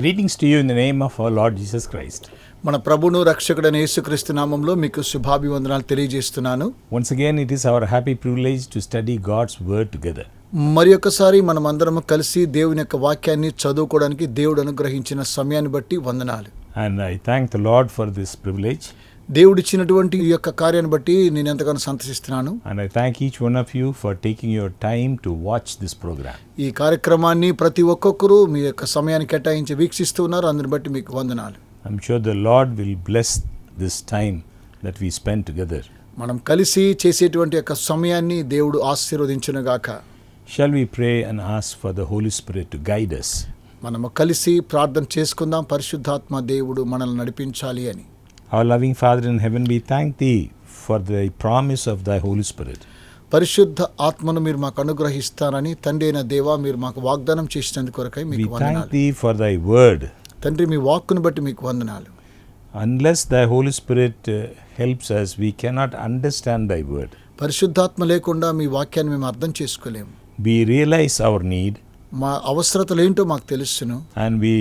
Greetings to you in the name of our Lord Jesus Christ. మన ప్రభువును రక్షకుడైన యేసుక్రీస్తు నామములో మీకు శుభాభివందనాలు తెలియజేస్తున్నాను. Once again, it is our happy privilege to study God's word together. మరి ఒకసారి మనం అందరం కలిసి దేవుని యొక్క వాక్యాన్ని చదువుకోవడానికి దేవుడు అనుగ్రహించిన సమయాన్ని బట్టి వందనాలు. And I thank the Lord for this privilege. దేవుడిచ్చినటువంటి ఈ యొక్క కార్యాన్ని బట్టి నేను ఎంతగానో సంతోషిస్తున్నాను. And I thank each one of you for taking your time to watch this program. ఈ కార్యక్రమాన్ని ప్రతి ఒక్కొక్కరు మీ యొక్క సమయాన్ని కేటాయించి వీక్షిస్తూ ఉన్నారు. అందుని బట్టి మీకు వందనాలు. I'm sure the Lord will bless this time that we spend together. మనం కలిసి చేసేటువంటి యొక్క సమయాన్ని దేవుడు ఆశీర్వదించునుగాక. Shall we pray and ask for the Holy Spirit to guide us? మనము కలిసి ప్రార్థన చేసుకుందాం, పరిశుద్ధాత్మ దేవుడు మనల్ని నడిపించాలి అని. Our loving Father in heaven, we thank Thee for the promise of Thy Holy Spirit. పరిశుద్ధ ఆత్మను మీరు మాకు అనుగ్రహిస్తారని తండ్రి అయిన దేవా మీరు మాకు వాగ్దానం చేసినందుకు కొరకై మీకు We thank వందనాలు. Thee for Thy word. తండ్రి మీ వాక్కును బట్టి మీకు వందనాలు. Unless Thy Holy Spirit helps us, we cannot understand Thy word. పరిశుద్ధాత్మ లేకుండా మీ వాక్యాన్ని మేము అర్థం చేసుకోలేము. We realize our need మా అవసరతలు ఏంటో మాకు తెలుసును. and we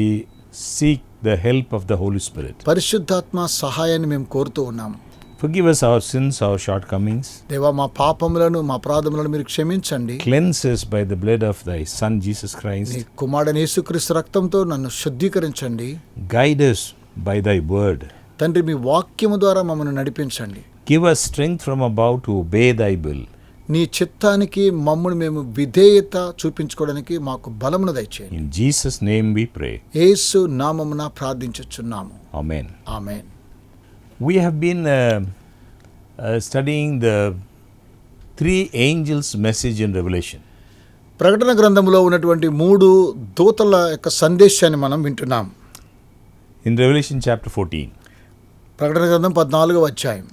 seek the help of the Holy Spirit. పరిశుద్ధాత్మ సహాయాన్ని మేము కోరుతూ ఉన్నాము. Forgive us our sins, our shortcomings. దేవా మా పాపములను మా అపరాధములను మీరు క్షమించండి. Cleanse us by the blood of Thy Son Jesus నీ Christ. కుమారుడైన యేసుక్రీస్తు రక్తంతో నన్ను శుద్ధీకరించండి. Guide us by Thy word. తండ్రి మీ వాక్యము ద్వారా మమ్మల్ని నడిపించండి. Give us strength from above to obey Thy will. నీ చిత్తానికి మమ్మల్ని మేము విధేయత చూపించుకోవడానికి మాకు బలమును దయచేయండి. In Jesus' name we pray. యేసు నామమున ప్రార్థించుచున్నాము. Amen. Amen. We have been studying the three angels' message in Revelation. ప్రకటన గ్రంథంలో ఉన్నటువంటి 3 దూతల యొక్క సందేశాన్ని మనం వింటున్నాం. In Revelation chapter 14. ప్రకటన గ్రంథం 14వ అధ్యాయం.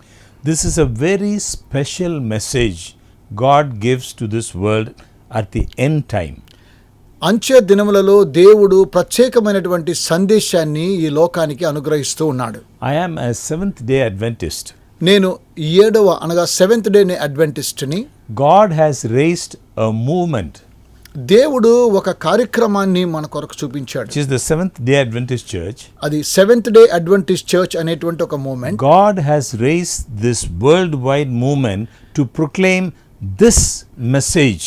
This is a very special message God gives to this world at the end time. అంత్య దినములలో దేవుడు ప్రత్యేకమైనటువంటి సందేశాన్ని ఈ లోకానికి అనుగ్రహిస్తూ ఉన్నాడు. I am a Seventh-day Adventist. నేను 7వ అనగా 7th డే అడ్వెంటిస్ట్ని. God has raised a movement, దేవుడు ఒక కార్యక్రమాన్ని మన కొరకు చూపించాడు. which is the Seventh-day Adventist Church. అది 7th డే అడ్వెంటిస్ట్ చర్చ్ అనేటువంటి ఒక moment. God has raised this worldwide movement to proclaim this message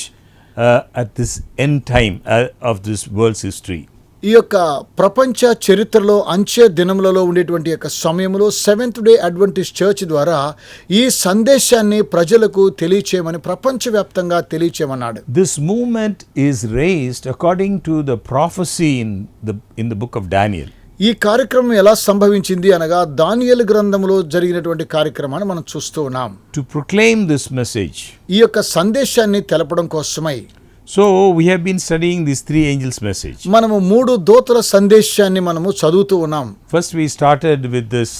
at this end time of this world's history. ఈ యొక్క ప్రపంచ చరిత్రలో అంత్య దినములలో ఉండేటువంటి యొక్క సమయంలో 7th డే అడ్వెంటిస్ట్ చర్చ్ ద్వారా ఈ సందేశాన్ని ప్రజలకు తెలియచేయమని ప్రపంచవ్యాప్తంగా తెలియచేయమన్నాడు. This movement is raised according to the prophecy in the book of Daniel. ఈ కార్యక్రమం ఎలా సంభవించింది అనగా దానియేలు గ్రంథంలో జరిగినటువంటి కార్యక్రమాన్ని మనం చూస్తూ ఉన్నాం. To proclaim this message. ఈ యొక్క సందేశాన్ని తెలపడం కోసమై So we have been studying these three angels' message. మనము 3 దూతల సందేశాన్ని మనము చదువుతూ ఉన్నాం. First we started with this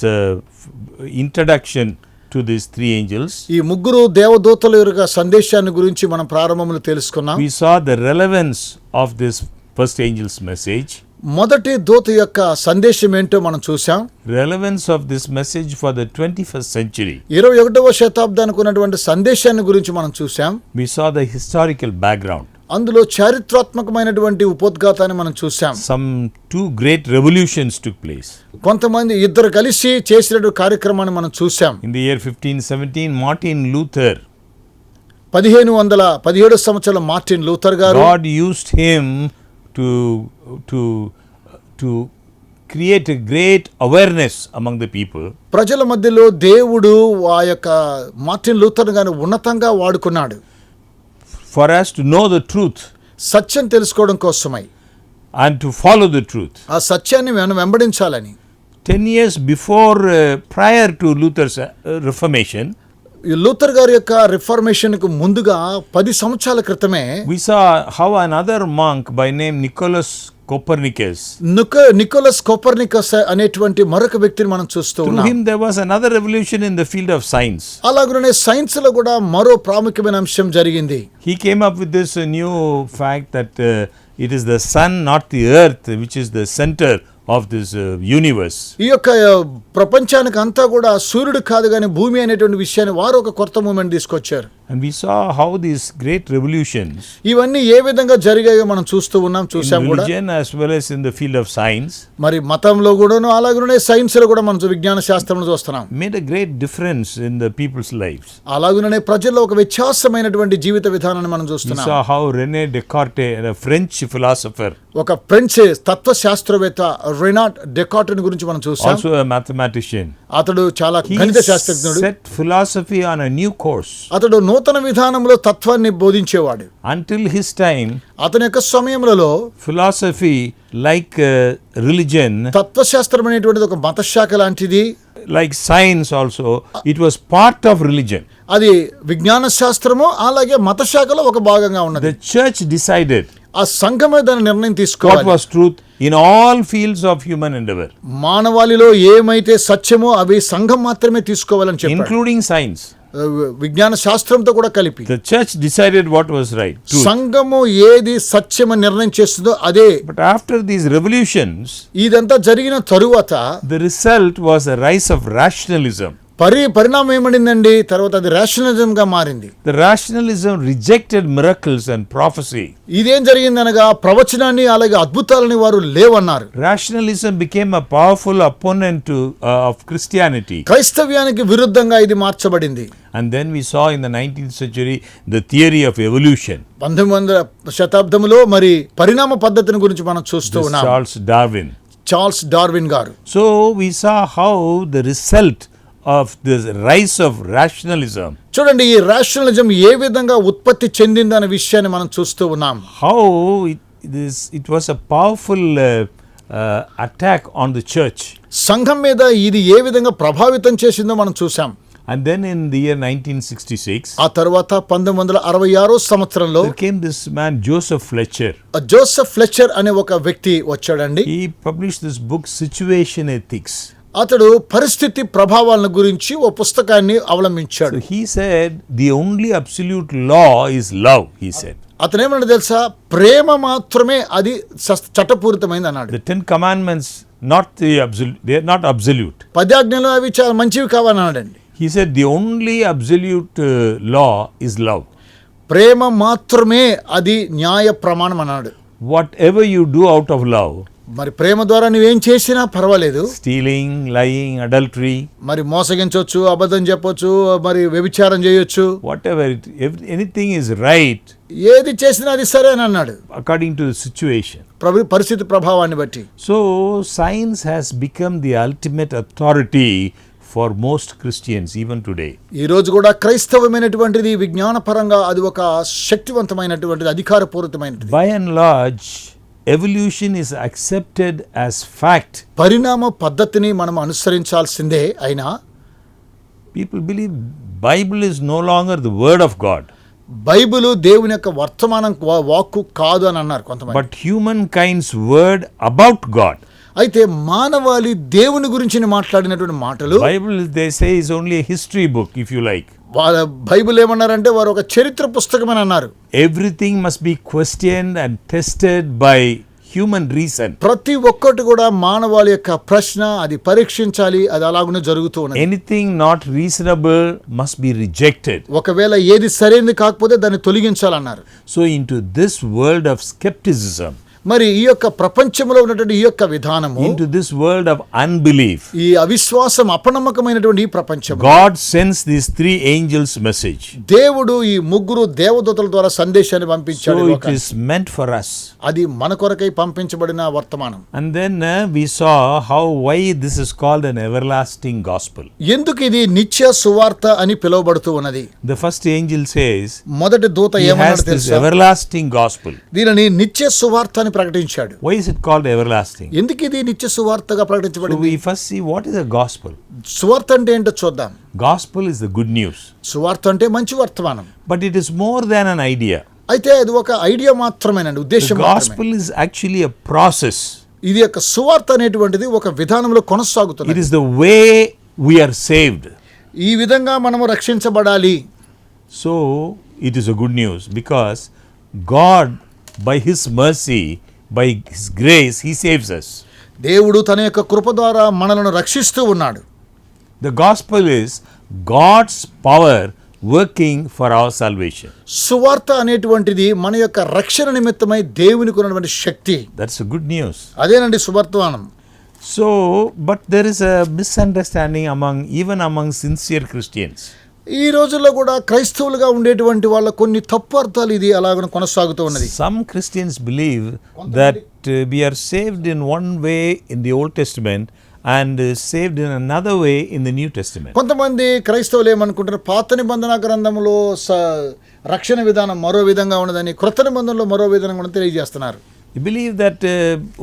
introduction to these three angels. ఈ 3 దేవదూతల యొక్క సందేశాన్ని గురించి మనం ప్రారంభంలో తెలుసుకున్నాం. We saw the relevance of this first angel's message. మొదటి దూత యొక్క సందేశం ఏంటో మనం చూసాం. Relevance of this message for the 21st century. 21వ శతాబ్దానికి ఉన్నటువంటి సందేశాన్ని గురించి మనం చూసాం. We saw the historical background. అందులో చారిత్రాత్మకమైనటువంటి ఉపోద్ఘాతాన్ని మనం చూసాం. Some 2 great revolutions took place. కొంతమంది ఇద్దరు కలిసి చేసినటువంటి కార్యక్రమాన్ని మనం చూసాం. In the year 1517, Martin Luther, 1517 సంవత్సరాల మార్టిన్ లూథర్ గారు, God used him to create a great awareness among the people. ప్రజల మధ్యలో దేవుడు ఆ యొక్క మార్టిన్ లూథర్ గారిని ఉన్నతంగా వాడుకున్నాడు. For us to know the truth సత్యం తెలుసుకోవడం కోసమై and to follow the truth. ఆ సత్యాన్ని మనం వెంబడించాలని. 10 years before, prior to Luther's Reformation, ఈ లూథర్ గారి యొక్క రిఫార్మేషన్ కు ముందుగా 10 సంవత్సరాల క్రితమే we saw how another monk by name Nicholas Copernicus, Nicholas Copernicus అనేటువంటి మరొక వ్యక్తిని మనం చూస్తూ through ఉన్నాం. him there was another revolution in the field of science. అలాగనే సైన్స్ లో కూడా మరో ప్రాముఖ్యమైన అంశం జరిగింది. He came up with this new fact that it is the sun, not the earth, which is the center of this universe. ఈ యొక్క ప్రపంచానికి అంతా కూడా సూర్యుడు కాదు కానీ భూమి అనేటువంటి విషయాన్ని వారు ఒక కొత్త మూమెంట్ తీసుకొచ్చారు. And we saw how these great revolutions ఇవన్నీ ఏ విధంగా జరిగాయో మనం చూసాం in కూడా. religion as well as in the field of science మరి మతంలో కూడాను అలాగనే సైన్స్ లో కూడా మనం విజ్ఞాన శాస్త్రంలో చూస్తున్నాం. made a great difference in the people's lives. అలాగనే ప్రజల్లో ఒక వ్యత్యాసమైనటువంటి జీవిత విధానాన్ని మనం We చూస్తున్నాం. saw how René Descartes, a French philosopher, ఒక ఫ్రెంచ్ తత్వశాస్త్రవేత్త రెనాట్ డెకార్ట్ గురించి మనం చూసాం. also a mathematician, అతడు చాలా he గణిత శాస్త్రజ్ఞుడు. set philosophy on a new course. అతడు నూతన విధానంలో తత్వాన్ని బోధించేవాడు. Until his time, అతని యొక్క సమయంలో philosophy, like religion, తత్వశాస్త్రం అనేటువంటిది ఒక మతశాఖ లాంటిది. like science also, it was part of religion. అది విజ్ఞాన శాస్త్రము అలాగే మతశాఖలో ఒక భాగంగా ఉన్నది. The church decided ఆ సంఘమే దాని నిర్ణయం what తీసుకోవాలి. was truth in all fields of human endeavor, మానవాళిలో ఏమైతే సత్యమో అవి సంఘం మాత్రమే తీసుకోవాలని చెప్పాడు. including science. విజ్ఞాన శాస్త్రంతో కూడా కలిపి The church decided what was right, truth. సంఘము ఏది సత్యమని నిర్ణయం చేస్తుందో అదే. But after these revolutions, ఇదంతా జరిగిన తరువాత the result was a rise of rationalism. పరిణామం ఏమడిందండి? తర్వాత అది రేషనలిజం గా మారింది. The rationalism rejected miracles and prophecy. ఇదేం జరిగిందనగా ప్రవచనాన్ని అలాగే అద్భుతాలని వారు లేవన్నారు. Rationalism became a powerful opponent of Christianity. క్రైస్తవ్యానికి విరుద్ధంగా ఇది మార్చబడింది. And then we saw in the 19th century the theory of evolution. 19వ శతాబ్దంలో మరి పరిణామ పద్ధతిని గురించి మనం చూస్తూ This ఉన్నాం. చార్ల్స్ డార్విన్ గారు. So we saw how the result of this rise of rationalism, చూడండి ఈ రేషనలిజం ఏ విధంగా ఉత్పత్తి చెందిందనే విషయాన్ని మనం చూస్తూ ఉన్నాం. how it was a powerful attack on the church. సంఘం మీద ఇది ఏ విధంగా ప్రభావితం చేసిందో మనం చూసాం. And then in the year 1966, ఆ తర్వాత 1966 సంవత్సరంలో there came this man Joseph Fletcher. Joseph Fletcher అనే ఒక వ్యక్తి వచ్చాడండి. He published this book Situation Ethics. అతడు పరిస్థితి ప్రభావాలను గురించి ఓ పుస్తకాన్ని అవలంబించాడు. So he said the only absolute law is love, he said. అతను ఏమన్నా తెలుసా? ప్రేమ మాత్రమే అది చట్టపూరితమైంది అన్నాడు. The 10 commandments they are not absolute. 10 ఆజ్ఞలు అవి చాలా మంచివి కావన్నాడండి. He said the only absolute law is love. ప్రేమ మాత్రమే అది న్యాయ ప్రమాణం అన్నాడు. Whatever you do out of love, మరి ప్రేమ ద్వారా నువ్వేం చేసినా పర్వాలేదు. stealing, lying, adultery, మరి మోసగించవచ్చు, అబద్ధం చెప్పొచ్చు, మరి వ్యభిచారం చేయొచ్చు, whatever anything is right ఏది చేసినా అది సరే అని అన్నాడు according to the situation. పరిస్థితి ప్రభావాన్ని బట్టి. So science has become the ultimate authority for most Christians even today. ఈ రోజు కూడా క్రైస్తవమైనటువంటిది విజ్ఞానపరంగా అది ఒక శక్తివంతమైనటువంటిది, అధికారపూరితమైనది. By and large, evolution is accepted as fact. పరిణామ పద్ధతిని మనం అనుసరించాల్సిందే. అయినా people believe Bible is no longer the word of God. Bible దేవుని యొక్క వర్తమానం వాక్కు కాదు అని అన్నారు కొంతమంది. But humankind's word about God. అయితే మానవాళి దేవుని గురించి మాట్లాడినటువంటి మాటలు Bible, they say, is only a history book, if you like. Bible ఏమన్నారంటే వారు ఒక చరిత్ర పుస్తకం అని అన్నారు. Everything must be questioned and tested by human reason. ప్రతి ఒక్కటి కూడా మానవాళి యొక్క ప్రశ్న, అది పరీక్షించాలి, అది అలాగనే జరుగుతూ ఉన్నది. Anything not reasonable must be rejected. ఒకవేళ ఏది సరైనది కాకపోతే దాన్ని తొలగించాలన్నారు. So into this world of skepticism, మరి ఈ యొక్క ప్రపంచంలో ఉన్నటువంటి ఈ యొక్క విధానము, into this world of unbelief, ఈ అవిశ్వాసం, అపనమ్మకమైనటువంటి ఈ ప్రపంచం, God sends these 3 angels message. దేవుడు ఈ 3 దేవదూతల ద్వారా సందేశాన్ని పంపించాడు. So it is meant for us. అది మన కొరకై పంపించబడిన వర్తమానం. And then we saw why this is called an everlasting gospel. ఎందుకు ఇది నిత్య సువార్త అని పిలువబడుతూ ఉన్నది? The first angel says, మొదటి దూత he has ఏమన్నాడు this తెలుసా? everlasting gospel. దీనిని నిత్య సువార్త అని ప్రకటించాడు. Why is it called everlasting? ఎందుకు ఇది నిత్య సువార్తగా So ప్రకటించబడింది? we first see what is a gospel. సువార్త అంటే ఏంటో చూద్దాం. Gospel is the good news. సువార్త అంటే మంచి వర్తమానం. But it is more than an idea. అయితే అది ఒక ఐడియా మాత్రమేనండి, The ఉద్దేశం మాత్రమే. gospel is actually a process. ఇది యొక్క సువార్త అనేటువంటిది ఒక విధానంలో It కొనసాగుతున్నది. is the way we are saved. ఈ విధంగా మనము రక్షించబడాలి. So it is a good news because God, by His mercy, by His grace, He saves us. దేవుడు తన యొక్క కృప ద్వారా మనలను రక్షిస్తూ ఉన్నాడు. The gospel is God's power working for our salvation. సువార్త అనేటువంటిది మన యొక్క రక్షణ నిమిత్తమై దేవునికి ఉన్నటువంటి శక్తి. That's a good news. అదేనండి సువర్తమానం. So, but there is a misunderstanding even among sincere Christians. ఈ రోజుల్లో కూడా క్రైస్తవులుగా ఉండేటువంటి వాళ్ళ కొన్ని తప్పు అర్థాలు ఇది అలాగ కొనసాగుతూ ఉన్నది. Some Christians believe that we are saved in one way in the Old Testament and saved in another way in the New Testament. కొంతమంది క్రైస్తవులు ఏమనుకుంటారు, పాత నిబంధన గ్రంథంలో రక్షణ విధానం మరో విధంగా ఉన్నదని, క్రొత్త నిబంధనలో మరో విధంగా ఉన్నదని తెలియజేస్తున్నారు. You believe that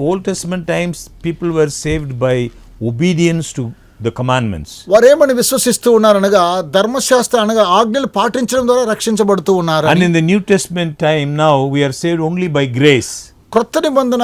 Old Testament times people were saved by obedience to the commandments. వారేమని విశ్వసిస్తూ ఉన్నారనగా ధర్మశాస్త్ర అనగా ఆజ్ఞలు పాటించడం ద్వారా రక్షించబడుతూ ఉన్నారు. And in the New Testament time now we are saved only by grace. క్రొత్త నిబంధన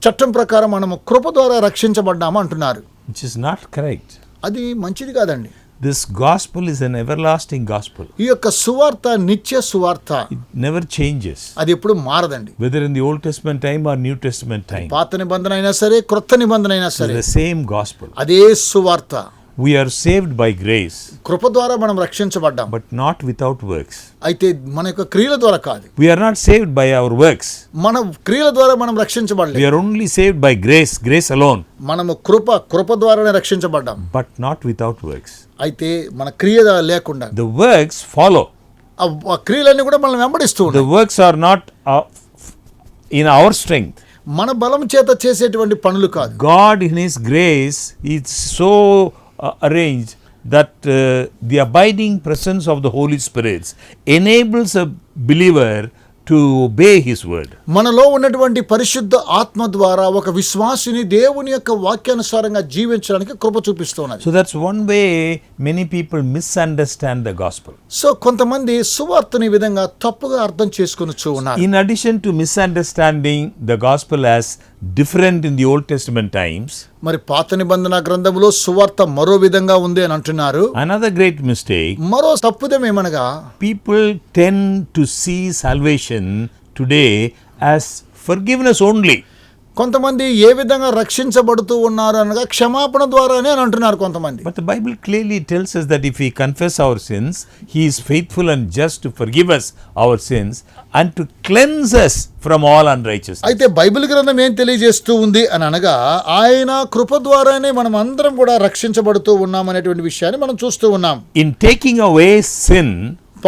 చట్టం ప్రకారం మనము కృప ద్వారా రక్షించబడ్డాము అంటున్నారు. Which is not correct. అది మంచిది కాదండి. This gospel is an everlasting gospel. ఈ యొక్క సువార్త నిత్య సువార్త. It never changes. అది ఎప్పుడు మారదండి. Whether in the Old Testament time or New Testament time. పాత నిబంధన అయినా సరే క్రొత్త నిబంధన అయినా సరే the same gospel. అదే సువార్త. We are saved by grace. కృప ద్వారా మనం రక్షించబడ్డాం. But not without works. అయితే మన యొక్క క్రియల ద్వారా కాదు. We are not saved by our works. మన క్రియల ద్వారా మనం రక్షించబడలేదు. We are only saved by grace, grace alone. మనము కృప ద్వారానే రక్షించబడ్డాం. But not without works. అయితే మన క్రియ లేకుండా. The works follow. ఆ క్రియలన్నీ కూడా మనల్ని వెంబడిస్తూ ఉన్నాయి. The works are not in our strength. మన బలం చేత చేసేటువంటి పనులు కాదు. God in His grace is so arranged that the abiding presence of the Holy Spirit enables a believer to obey His word. మనలో ఉన్నటువంటి పరిశుద్ధ ఆత్మ ద్వారా ఒక విశ్వాసిని దేవుని యొక్క వాక్యానుసారంగా జీవించడానికి కృప చూపిస్తున్నది. So that's one way many people misunderstand the gospel. So కొంతమంది సువార్తని విధంగా తప్పుగా అర్థం చేసుకొనుచు ఉన్నారు. In addition to misunderstanding the gospel as different in the Old Testament times, మరి పాత నిబంధన గ్రంథంలో సువార్త మరో విధంగా ఉంది అని అంటున్నారు. another great mistake, మరో తప్పుదం ఏమనగా people tend to see salvation today as forgiveness only. కొంతమంది ఏ విధంగా రక్షించబడుతూ ఉన్నారు అనగా క్షమాపణ ద్వారానే అని అంటున్నారు కొంతమంది. But the Bible clearly tells us that if we confess our sins, He is faithful and just to forgive us our sins and to cleanse us from all unrighteousness. అయితే బైబిల్ గ్రంథం ఏం తెలియజేస్తూ ఉంది అని అనగా ఆయన కృప ద్వారానే మనం అందరం కూడా రక్షించబడుతూ ఉన్నాం అనేటువంటి విషయాన్ని మనం చూస్తూ ఉన్నాం. In taking away sin,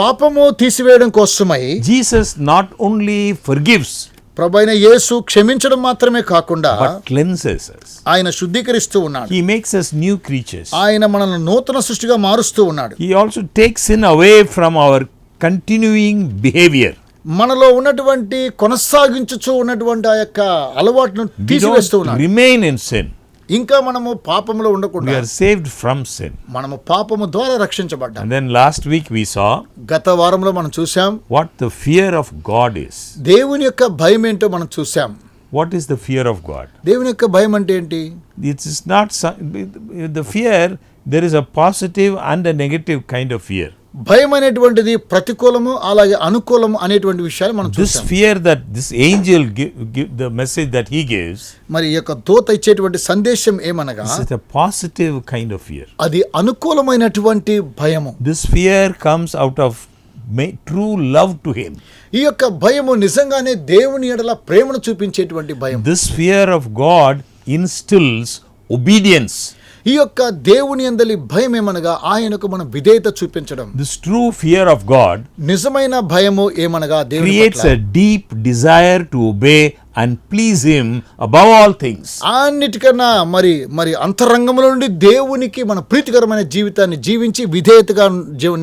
పాపము తీసివేయడం కోసమై Jesus not only forgives ప్రభువైన యేసు క్షమించడం మాత్రమే కాకుండా but cleanses us. ఆయన శుద్ధీకరిస్తూ ఉన్నాడు. He makes us new creatures. ఆయన మనల్ని నూతన సృష్టిగా మారుస్తూ ఉన్నాడు. He also takes sin away from our continuing behavior. మనలో ఉన్నటువంటి కొనసాగించుచూ ఉన్నటువంటి ఆ యొక్క అలవాటును We తీసివేస్తూ don't ఉన్నాడు. remain in sin. ఇంకా మనము పాపములో We ఉండకుండా are saved from sin. మనము పాపము ద్వారా రక్షించబడ్డాం. And then last week we saw గత వారంలో మనం చూసాం what the fear of God is. దేవుని యొక్క భయం ఏంటో మనం చూసాం. What is the fear of God? దేవుని యొక్క భయం అంటే ఏంటి? It is not the fear. There is a positive and a negative kind of fear. భయం అనేటువంటిది ప్రతికూలము అలాగే అనుకూలము అనేటువంటి విషయాలు మనం This చూసాం. fear that this angel give the message that he gives, మరి ఈ యొక్క దూత ఇచ్చేటువంటి సందేశం ఏమనగా this is a positive kind of fear. అది అనుకూలమైనటువంటి భయము. This fear comes out of true love to him. ఈ యొక్క భయము నిజంగానే దేవుని ఎడల ప్రేమను చూపించేటువంటి భయం. This fear of God instills obedience. ఈ యొక్క దేవుని యందలి భయం ఏమనగా ఆయనకు మనం విధేయత చూపించడం. This true fear of God నిజమైన భయము ఏమనగా దేవుని creates పట్ల a deep desire to obey and please him above all things. అన్నిటికన్నా మరి అంతరంగంలో నుండి దేవునికి మన ప్రీతికరమైన జీవితాన్ని జీవించి విధేయతగా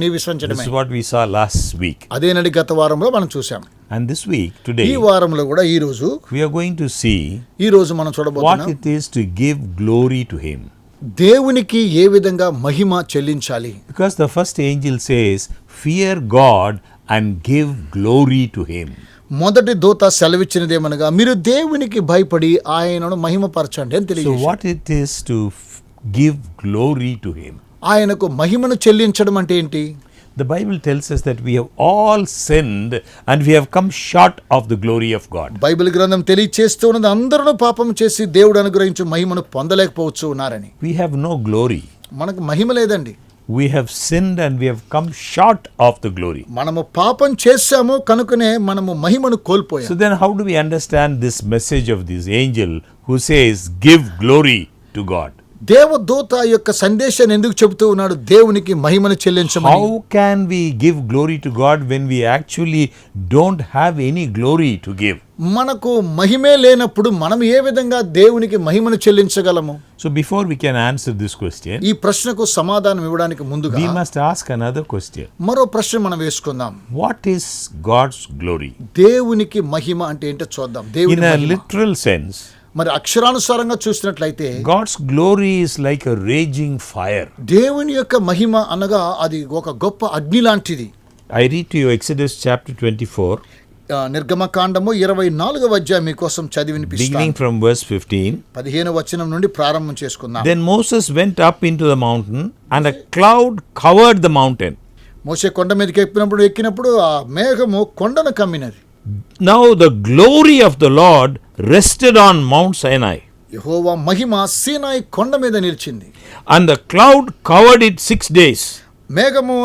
నివసించడమే. This is what we saw last week. అదేనండి గత వారంలో మనం చూసాం. And this week, today, ఈ వారంలో కూడా ఈ రోజు we are going to see ఈ రోజు మనం what చూడబోతున్నాం it is to give glory to him. దేవునికి ఏ విధంగా మహిమ చెల్లించాలి. Because the first angel says, fear God and give glory to him. మొదటి దూత సెలవిచ్చినదేమనగా మీరు దేవునికి భయపడి ఆయనను మహిమపరచండి అని So తెలియజేశాడు. what it is to give glory to him? ఆయనకు మహిమను చెల్లించడం అంటే ఏంటి? The Bible tells us that we have all sinned and we have come short of the glory of God. Bible గ్రంథం తెలియచేస్తూ ఉన్నది అందరూ పాపం చేసి దేవుడు అనుగ్రహించు మహిమను పొందలేకపోవచ్చు ఉన్నారని. We have no glory. మనకు మహిమ లేదండి. we have sinned and we have come short of the glory. మనము పాపం చేశాము కనుకనే మనము మహిమను కోల్పోయాం. So then how do we understand this message of this angel who says, give glory to God? దేవదూత యొక్క సందేశాన్ని ఎందుకు చెబుతూ ఉన్నాడు? దేవునికి మహిమను చెల్లించమని. How can we give glory to God when we actually don't have any glory to give? మనకు మహిమే లేనప్పుడు మనం ఏ విధంగా దేవునికి మహిమను చెల్లించగలము? So before we can answer this question, ఈ ప్రశ్నకు సమాధానం ఇవ్వడానికి ముందుగా we must ask another question. మరో ప్రశ్న మనం వేసుకుందాం. What is God's glory? దేవునికి మహిమ అంటే ఏంటో చూద్దాం. In దేవుని a మహిమ. literal sense, మరి అక్షరానుసారంగా చూసినట్లయితే God's glory is like a raging fire. దేవుని యొక్క మహిమ అనగా అది ఒక గొప్ప అగ్ని లాంటిది. I read to you Exodus chapter 24, నిర్గమకాండము 24వ అధ్యాయం మీకోసం చదివి beginning వినిపిస్తాను. from verse 15. 15వ వచనం నుండి ప్రారంభం చేసుకుందాం. Then Moses went up into the mountain, and a cloud covered the mountain. మోషే కొండ మీదకి ఎక్కినప్పుడు ఆ మేఘము కొండను కమ్మినది. Now the glory of the Lord rested on Mount Sinai, యెహోవా మహిమ సీనాయి కొండ మీద నిలిచింది. and the cloud covered it 6 days. మేఘము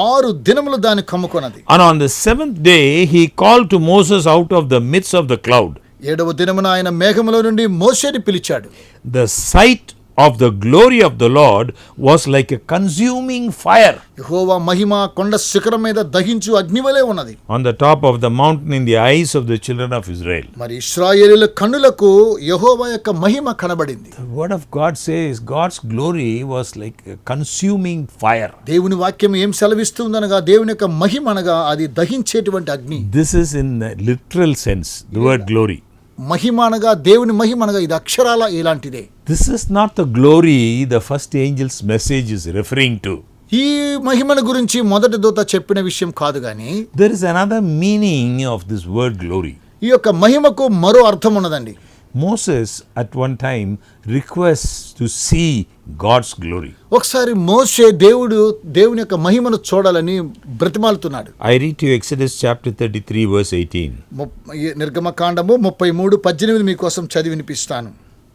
6 దినములు దాన్ని కమ్ముకొన్నది. And on the 7th day he called to Moses out of the midst of the cloud. 7వ దినమున ఆయన మేఘములో నుండి మోషేని పిలిచాడు. The sight of the glory of the Lord was like a consuming fire యెహోవా మహిమ కొండ శిఖరం మీద దహించు అగ్నివలే ఉన్నది. on the top of the mountain in the eyes of the children of Israel. మరి ఇశ్రాయేలీయుల కన్నులకు యెహోవా యొక్క మహిమ కనబడింది. The word of God says God's glory was like a consuming fire. దేవుని వాక్యం ఏం సెలవిస్తుందనగా దేవుని యొక్క మహిమ అనగా అది దహించేటువంటి అగ్ని. This is in the literal sense, the word glory. మహిమ అనగా దేవుని మహిమ అనగా ఇది అక్షరాల ఇలాంటిదే. This is not the glory the first angel's message is referring to. ఈ మహిమను గురించి మొదటి దూత చెప్పిన విషయం కాదు గాని There is another meaning of this word glory. ఈ యొక్క మహిమకు మరో అర్థం ఉన్నదండి. Moses at one time requests to see God's glory. ఒకసారి మోషే దేవుని యొక్క మహిమను చూడాలని బ్రతిమాలుతున్నాడు. I read to you Exodus chapter 33 verse 18. నిర్గమకాండము 33:18 మీకోసం చదివి వినిపిస్తాను.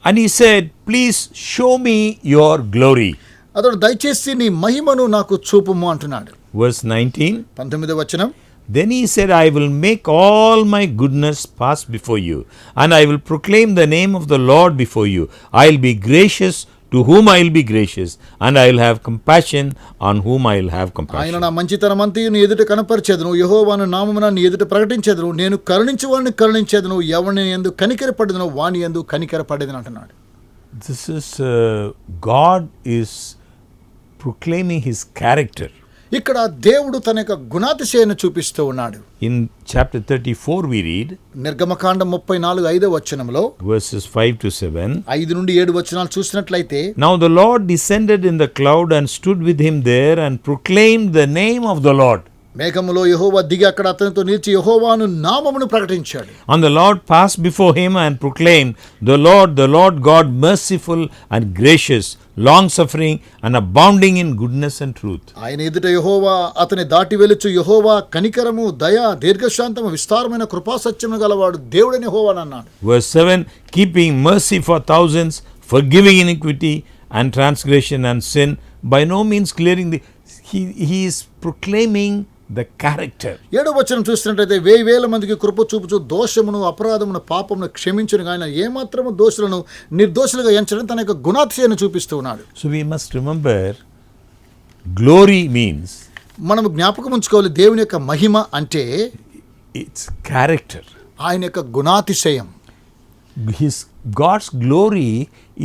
And he said, please show me your glory. అతడు దయచేసి నీ మహిమను నాకు చూపుము అంటున్నాడు. Verse 19. 19వ వచనం. Then he said, I will make all my goodness pass before you, and I will proclaim the name of the Lord before you. I will be gracious to whom I will be gracious, and I will have compassion on whom I will have ఆయన compassion. నా మంచితనమంతయు నీ ఎదుట కనపరిచెదను, యెహోవాను నామమున నీ ఎదుట ప్రకటించెదను, నేను కరుణించువాడిని కరుణించెదను, ఎవరిని యందు కనికరపడెదనో వాని యందు కనికరపడెదను అంటున్నాడు. This is God is proclaiming his character. ఇక్కడ దేవుడు తన యొక్క గుణాతిశయాన్ని చూపిస్తూ ఉన్నాడు. In chapter 34 we read నిర్గమకాండం 34:5వ వచనంలో verses 5 to 7. 5 నుండి 7 వచనాలు చూసినట్లయితే, Now the Lord descended in the cloud and stood with him there and proclaimed the name of the Lord. మేఘములో యెహోవా దిగి అక్కడ అతనితో నిలిచి యెహోవాను నామమును ప్రకటించాడు. And the Lord passed before him and proclaimed, the Lord God, merciful and gracious, long-suffering and abounding in goodness and truth. ఆయన ఎదుట యెహోవా అతని దాటి వెలుచు, యెహోవా కనికరము, దయ, దీర్ఘశాంతము, విస్తారమైన కృపాసత్యము గలవాడు దేవుడని యెహోవా అన్నాడు. Verse 7, keeping mercy for thousands, forgiving iniquity and transgression and sin, by no means clearing the... He is proclaiming the character. 7వ వచనం చూసినట్లయితే, 1000 మందికి కృప చూపుచు దోషమును, అపరాధమును, పాపమును క్షమించును, ఆయన ఏమాత్రము దోషులను నిర్దోషులుగా ఎంచడం తన యొక్క గుణాతిశయాన్ని చూపిస్తూ ఉన్నాడు. So we must remember, glory means మనం జ్ఞాపకం ఉంచుకోవాలి, దేవుని యొక్క మహిమ అంటే it's character. ఆయన యొక్క గుణాతిశయం. God's glory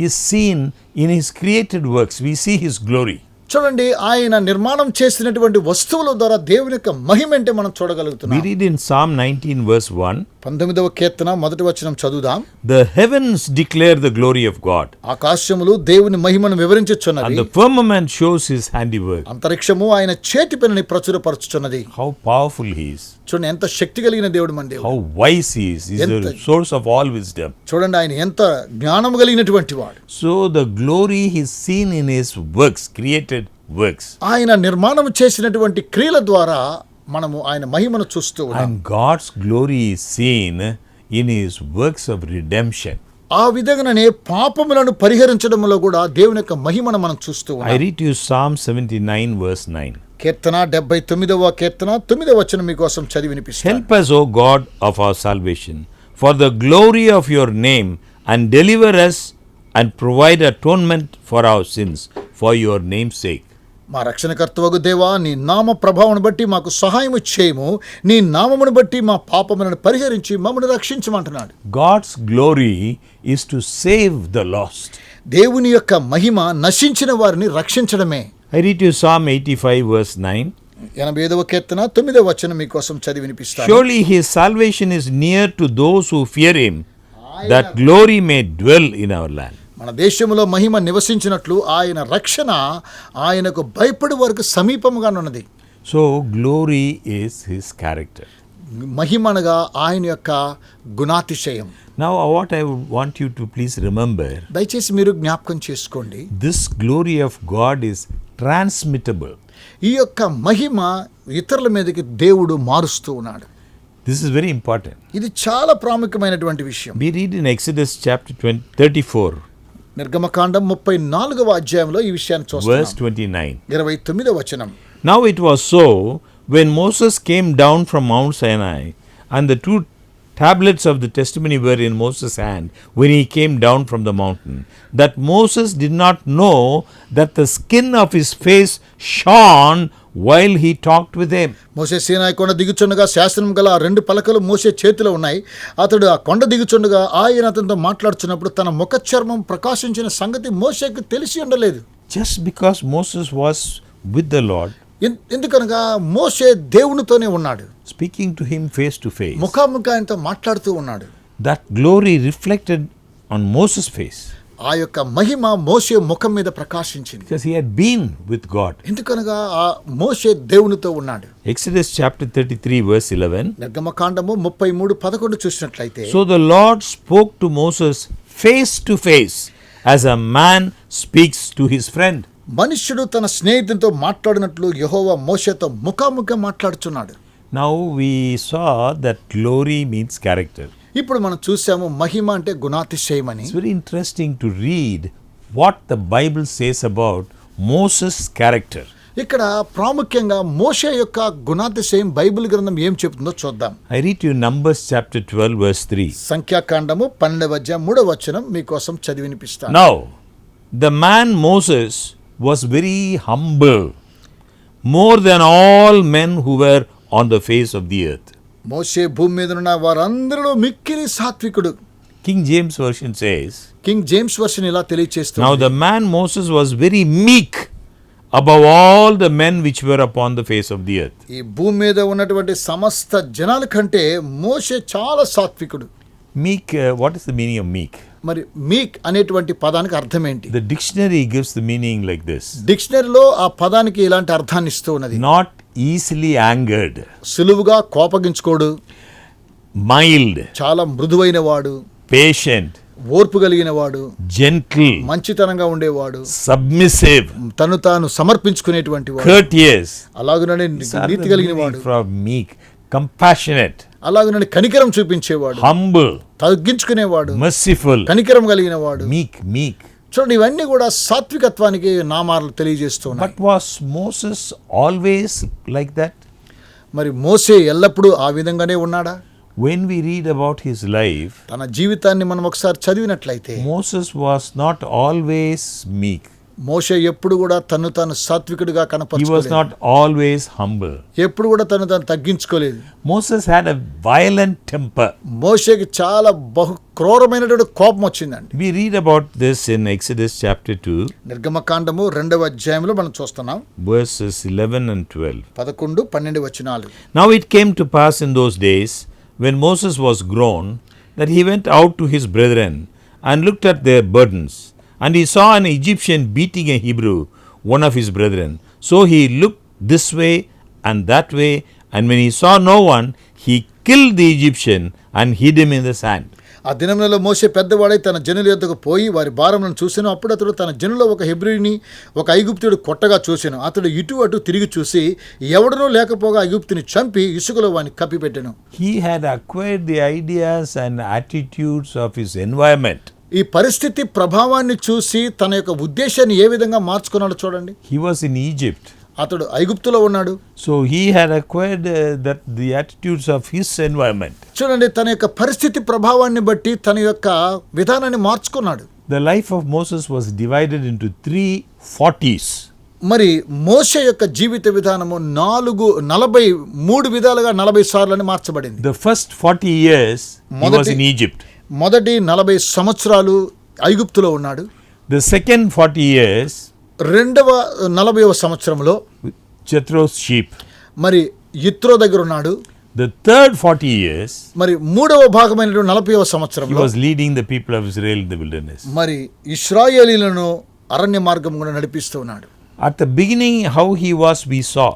is seen in his created works. We see his glory. చూడండి, ఆయన నిర్మాణం చేసినటువంటి వస్తువుల ద్వారా దేవుని యొక్క మహిమ అంటే మనం We చూడగలుగుతున్నాం. read in Psalm 19 verse 1, 19వ కీర్తన 1వ వచనం చదువుదాం. the heavens declare the glory of God, ఆకాశములు దేవుని మహిమను వివరించుచున్నవి, and the firmament shows his handiwork. అంతరిక్షము ఆయన చేతి పనిని ప్రచురపరచుచున్నది. How powerful he is, చూడండి, ఎంత శక్తి కలిగిన దేవుడు మన దేవుడు. how wise he is. He is the source of all wisdom. చూడండి, ఆయన ఎంత జ్ఞానము కలిగినటువంటి వాడు. So the glory is seen in his works, created works. ఆయన నిర్మాణం చేసినటువంటి క్రియల ద్వారా మనము ఆయన మహిమను చూస్తూ ఉన్నాం. And God's glory is seen in his works of redemption. ఆ విధంగానే పాపములను పరిహరించడంలో కూడా దేవుని యొక్క మహిమను మనం చూస్తూ I ఉన్నాం. read to you Psalm 79 verse 9. కీర్తన 79వ కీర్తన 9వ వచనం మీకోసం చదివి వినిపిస్తాను. Help us, O God of our salvation, for the glory of your name, and deliver us and provide atonement for our sins for your name's sake. మా రక్షణకర్తవగు దేవా, నీ నామ ప్రభావం బట్టి మాకు సహాయము చేయము, నీ నామమును బట్టి మా పాపములను పరిహరించి మమ్మల్ని రక్షించమంటున్నాడు. God's glory is to save the lost. దేవుని యొక్క మహిమ నశించిన వారిని రక్షించడమే. I read to you Psalm 85 verse 9. 85వ కీర్తన 9వ వచనం మీకోసం చదివి వినిపిస్తాను. Surely his salvation is near to those who fear him, that glory may dwell in our land. మన దేశంలో మహిమ నివసించినట్లు ఆయన రక్షణ ఆయనకు భయపడే వరకు సమీపముగా ఉన్నది. So glory is his character. మహిమ అనగా ఆయన యొక్క గుణాతిశయం. Now what I would want you to please remember, దయచేసి మీరు జ్ఞాపకం చేసుకోండి, this glory of God is transmittable. ఈ యొక్క మహిమ ఇతరుల మీదకి దేవుడు మారుస్తూ ఉన్నాడు. This is very important. ఇది చాలా ప్రాముఖ్యమైనటువంటి విషయం. We read in Exodus chapter 34 నిర్గమకాండం 34వ అధ్యాయంలో ఈ విషయాన్ని verse చూస్తాం. 29. 29వ వచనం. Now it was so, when Moses came down from Mount Sinai, and the two tablets of the testimony were in Moses' hand when he came down from the mountain, that Moses did not know that the skin of his face shone while he talked with him. మోషే సీనాయి కొండ దిగుచుండగా శాసనం గల ఆ 2 పలకలు మోషే చేతిలో ఉన్నాయి. అతడు ఆ కొండ దిగుచుండగా ఆయన అతనితో మాట్లాడుచున్నప్పుడు తన ముఖ చర్మం ప్రకాశించిన సంగతి మోషేకు తెలిసి ఉండలేదు. Just because Moses was with the Lord, ఎందుకనగా మోషే దేవునితోనే ఉన్నాడు, speaking to him face to face, ముఖాముఖి ఆయనతో మాట్లాడుతూ ఉన్నాడు. that glory reflected on Moses' face ఆ యొక్క మహిమ మోషే ముఖం మీద ప్రకాశించింది. because he had been with God. ఎందుకనగా ఆ మోషే దేవునితో ఉన్నాడు. Exodus chapter 33 verse 11. నిర్గమకాండము 33:11 చూసినట్లయితే, So the Lord spoke to Moses face to face, as a man speaks to his friend. మనుష్యుడు తన స్నేహితునితో మాట్లాడినట్లు యెహోవా మోషేతో ముఖాముఖి మాట్లాడుచున్నాడు. Now we saw that glory means character. ఇప్పుడు మనం చూసాము మహిమ అంటే గుణాతిశయమని. It's very interesting to read what the Bible says about Moses' character. ఇక్కడ ప్రాముఖ్యంగా మోషే యొక్క గుణాతిశయం బైబిల్ గ్రంథం ఏం చెప్తుందో చూద్దాం. I read to you Numbers chapter 12 verse 3. సంఖ్యాకాండము 12వ అధ్యాయం 3వ వచనం మీకోసం చదివి వినిపిస్తాను. Now the man Moses was very humble, more than all men who were on the face of the earth. మోషే భూమి మీద ఉన్న వారందరిలో మిక్కిలి సాత్వికుడు. King James version says, king James version ఇలా తెలియచేస్తుంది. now the man Moses was very meek above all the men which were upon the face of the earth. ఈ భూమి మీద ఉన్నటువంటి సమస్త జనాల కంటే మోషే చాలా సాత్వికుడు. Meek, what is the meaning of meek? మరి మీక్ అనేటువంటి పదానికి అర్థం ఏంటి? The dictionary gives the meaning like this: డిక్షనరీలో ఆ పదానికి ఇలాంటి అర్థాన్ని ఇస్తూ ఉన్నది. not easily angered, సులువుగా కోపగించుకోడు, mild, చాలా మృదువైన వాడు, patient, ఓర్పు కలిగిన వాడు, gentle, మంచితనంగా ఉండేవాడు, submissive, తను తాను సమర్పించుకునేటువంటి వాడు, courteous. అలాగుననే These are నీతి the కలిగిన meaning వాడు, from meek, compassionate, అలాగుననే కనికరం చూపించేవాడు, humble, తగ్గించుకునేవాడు, merciful, కనికరం కలిగిన వాడు. meek. చూడండి, ఇవన్నీ కూడా సాత్వికత్వానికి నామాలు తెలియజేస్తున్నాయి. But was Moses always like that? మరి మోషే ఎల్లప్పుడూ ఆ విధంగానే ఉన్నాడా? When we read about his life, తన జీవితాన్ని మనం ఒకసారి చదివినట్లయితే Moses was not always meek. మోషే ఎప్పుడు కూడా తను తాను సాత్వికుడిగా He was కనపరచుకోలేదు. not always humble. ఎప్పుడు కూడా తను తాను తగ్గించుకోలేదు. Moses had a violent temper. మోషేకి చాలా బహు క్రూరమైనటువంటి కోపం వచ్చిందండి. We read about this in Exodus chapter 2, నిర్గమకాండము 2వ అధ్యాయంలో మనం చూస్తున్నాం. verses 11 and 12. 11, 12 వచనాలు. Now it came to pass in those days, when Moses was grown, that he went out to his brethren and looked at their burdens. And he saw an Egyptian beating a Hebrew, one of his brethren. So he looked this way and that way, and when he saw no one, he killed the Egyptian and hid him in the sand. ఆ దినములలో మోషే పెద్దవాడై తన జనుల యొద్దకు పోయి వారి భారములను చూసెను. అప్పుడు అతడు తన జనులో ఒక హెబ్రీని ఒక ఐగుప్తుడు కొట్టగా చూసెను. అతడు ఇటు అటు తిరిగి చూసి ఎవడనూ లేకపోగా ఐగుప్తుని చంపి ఇసుకలో వాని కప్పిపెట్టెను. He had acquired the ideas and attitudes of his environment. ఈ పరిస్థితి ప్రభావాన్ని చూసి తన యొక్క ఉద్దేశాన్ని ఏ విధంగా మార్చుకున్నాడో చూడండి. He was in Egypt. అతడు ఐగుప్తులో ఉన్నాడు. So he had acquired that the attitudes of his environment. చూడండి, తన యొక్క పరిస్థితి ప్రభావాన్ని బట్టి తన యొక్క విధానాన్ని మార్చుకున్నాడు. The life of Moses was divided into 3 40s. మరి మోషే యొక్క జీవిత విధానము 43 విధాలుగా 40 సార్లు మార్చబడింది. The first 40 years he was in Egypt. మొదటి 40 సంవత్సరాలు ఐగుప్తులో ఉన్నాడు. The second 40 years రెండవ 40వ సంవత్సరంలో Jethro's sheep. మరి యిత్రో దగ్గర ఉన్నాడు. The third 40 years మరి మూడవ భాగమైనటువంటి 40వ he సంవత్సరంలో was leading the people of Israel in the wilderness. మరి ఇశ్రాయేలీలను అరణ్య మార్గం గుండా నడిపిస్తూ ఉన్నాడు. At the beginning how he was we saw.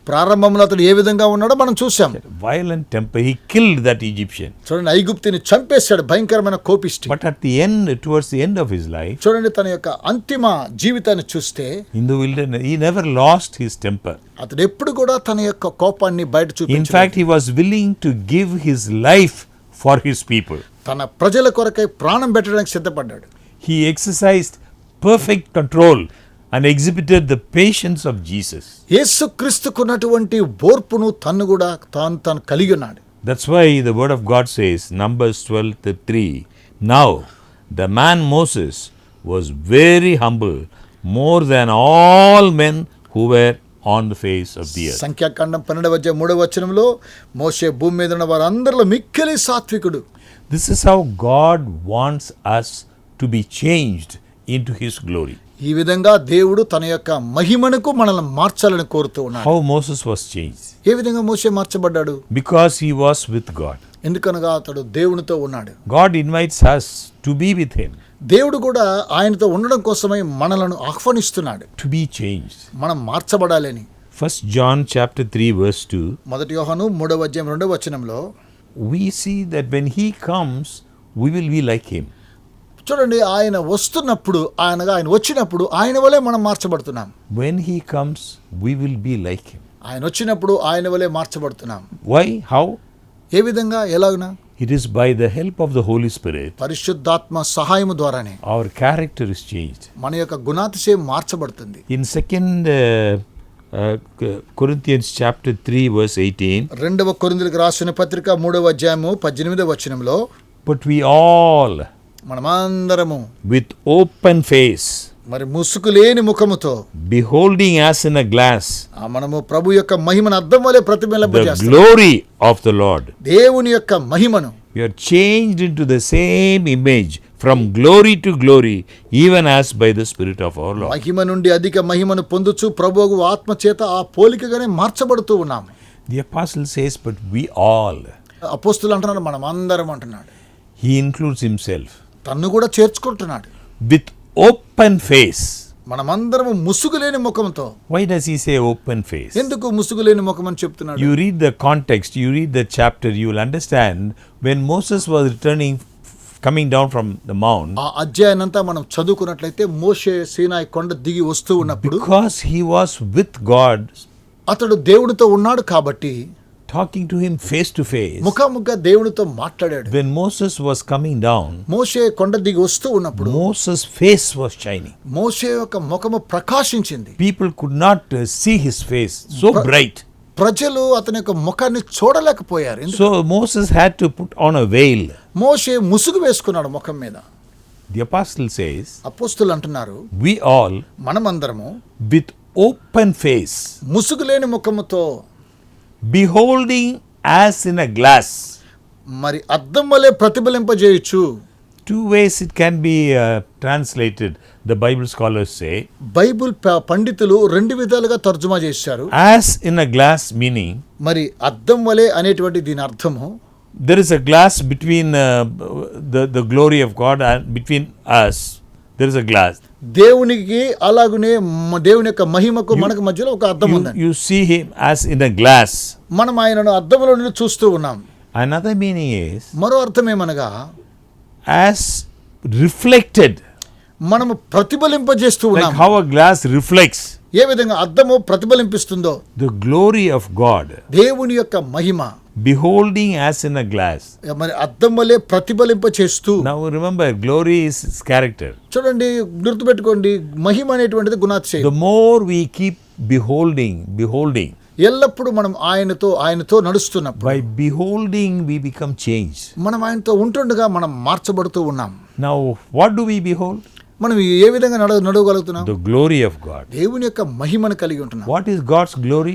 ప్రారంభంలో అతడు ఏ విధంగా ఉన్నాడో మనం చూసాం. Violent temper, he killed that Egyptian. చూడండి, ఐగుప్తుని చంపేశాడు, భయంకరమైన కోపిష్టి. But at the end, towards the end of his life, చూడండి, తన యొక్క అంతిమ జీవితాన్ని చూస్తే in the wilderness, he never lost his temper. అతడు ఎప్పుడు కూడా తన యొక్క కోపాన్ని బయట In చూపించలేదు. fact, he was willing to give his life for his people. తన ప్రజల కొరకై ప్రాణం పెట్టడానికి సిద్ధపడ్డాడు. He exercised perfect control and exhibited the patience of Jesus. యేసుక్రీస్తుకున్నటువంటి ఓర్పును తాను కలిగి ఉన్నాడు. That's why the word of God says, Numbers 12:3, now the man Moses was very humble, more than all men who were on the face of the earth. సంఖ్యాకాండం 12:3 మోషే భూమి మీద ఉన్న వారందరిలో మిక్కిలి సాత్వికుడు. This is how God wants us to be changed into his glory. ఈ విధంగా దేవుడు తన యొక్క మహిమను మనల్ని మార్చాలని కోరుతూ ఉన్నాడు. How Moses was changed? ఏ విధంగా మోషే మార్చబడ్డాడు? Because he was with God. ఎందుకనగా అతడు దేవునితో ఉన్నాడు. God invites us to be with him. దేవుడు కూడా ఆయనతో ఉండడం కోసమై మనలను ఆహ్వానిస్తున్నాడు. To be changed. మనం మార్చబడాలని. 1 John chapter 3 verse 2. మొదటి యోహాను 3:2 we see that when he comes we will be like him. చూడండి, ఆయన వస్తున్నప్పుడు ఆయన వచ్చినప్పుడు ఆయన వలె మనం మార్చబడుతున్నాం. When he comes we will be like him. ఆయన వచ్చినప్పుడు ఆయన వలె మార్చబడుతున్నాం. Why? How? ఏ విధంగా, ఎలాగునా? It is by the help of the Holy Spirit. పరిశుద్ధాత్మ సహాయము ద్వారానే Our character is changed. మన యొక్క గుణాతిశయం మార్చబడుతుంది. In 2 Corinthians chapter 3 verse 18. 2 కొరింథీయులకు రాసిన పత్రిక 3:18 But we all మనమందరము with open face, మరి ముసుగు లేని ముఖముతో, beholding as in a glass మనము ప్రభు యొక్క మహిమను అద్దం వలె the ప్రతిబింబింపజేస్తాము. glory of the Lord, దేవుని యొక్క మహిమను we are changed into the same image from glory to glory, even as by the Spirit of our Lord. మహిమ నుండి అధిక మహిమను పొందుచు ప్రభువు ఆత్మ చేత ఆ పోలికగానే మార్చబడుతూ ఉన్నాము. The apostle says, but we all. అపోస్తులు అంటున్నాడు, మనం అందరం అంటున్నాడు. He includes himself. తన్ను కూడా చేర్చుకుంటున్నాడు. With open face. మనమందరము ముసుగు లేని ముఖంతో. Why does he say open face? ఎందుకు ముసుగు లేని ముఖం అని చెప్తున్నాడు? You read the context, you read the chapter, you will understand when Moses was coming down from the mount. ఆ అధ్యాయాన్నంతా మనం చదువుకున్నట్లయితే మోషే సీనాయి కొండ దిగి వస్తూ ఉన్నప్పుడు, because he was with God, అతడు దేవునితో ఉన్నాడు కాబట్టి, talking to him face to face. ముఖాముఖిగా దేవునితో మాట్లాడాడు. When Moses was coming down, మోషే కొండ దిగి వస్తూ ఉన్నప్పుడు Moses' face was shining. మోషే యొక్క ముఖము ప్రకాశించింది. People could not see his face, so bright. ప్రజలు అతని యొక్క ముఖాన్ని చూడలేకపోయారు. So Moses had to put on a veil. మోషే ముసుగు వేసుకున్నాడు ముఖం మీద. The apostle says, అపోస్తులు అంటున్నారు, we all మనమందరము with open face, ముసుగు లేని ముఖముతో, beholding as in a glass. మరి అద్దం వలె ప్రతిబింబింపజేయొచ్చు. 2 ways it can be translated, the Bible scholars say. Bible పండితులు 2 విధాలుగా తర్జుమా చేశారు. As in a glass meaning, మరి అద్దం వలె అనేటువంటి దీని అర్థము, there is a glass between the glory of God and between us. There is a glass. దేవునికి అలాగునే దేవుని యొక్క మహిమకు మనకు మధ్యలో ఒక అద్దం ఉందండి. You see him as in a glass. మనం ఆయనను అద్దంలో నుండి చూస్తూ ఉన్నాం. Another meaning is, మరో అర్థం ఏమనగా, as reflected. మనము ప్రతిబింబింపజేస్తూ ఉన్నాం. Like how a glass reflects. ఏ విధంగా అద్దము ప్రతిబింబిస్తుందో, The glory of God. దేవుని యొక్క మహిమ beholding as in a glass. మరి అద్దం వలె ప్రతిఫలింప చేస్తూ. Now remember, glory is its character. చూడండి, గుర్తుపెట్టుకోండి, మహిమ అనేటువంటిది గుణాతిశయం. The more we keep beholding, ఎల్లప్పుడు మనం ఆయనతో నడుస్తున్నప్పుడు, by beholding we become changed. మనం ఆయనతో ఉంటుండగా మనం మార్చబడుతూ ఉన్నాం. Now what do we behold? మనం ఏ విధంగా నడవగలుగుతున్నాం? The glory of God. దేవుని యొక్క మహిమను కలిగి ఉంటున్నాం. What is God's glory?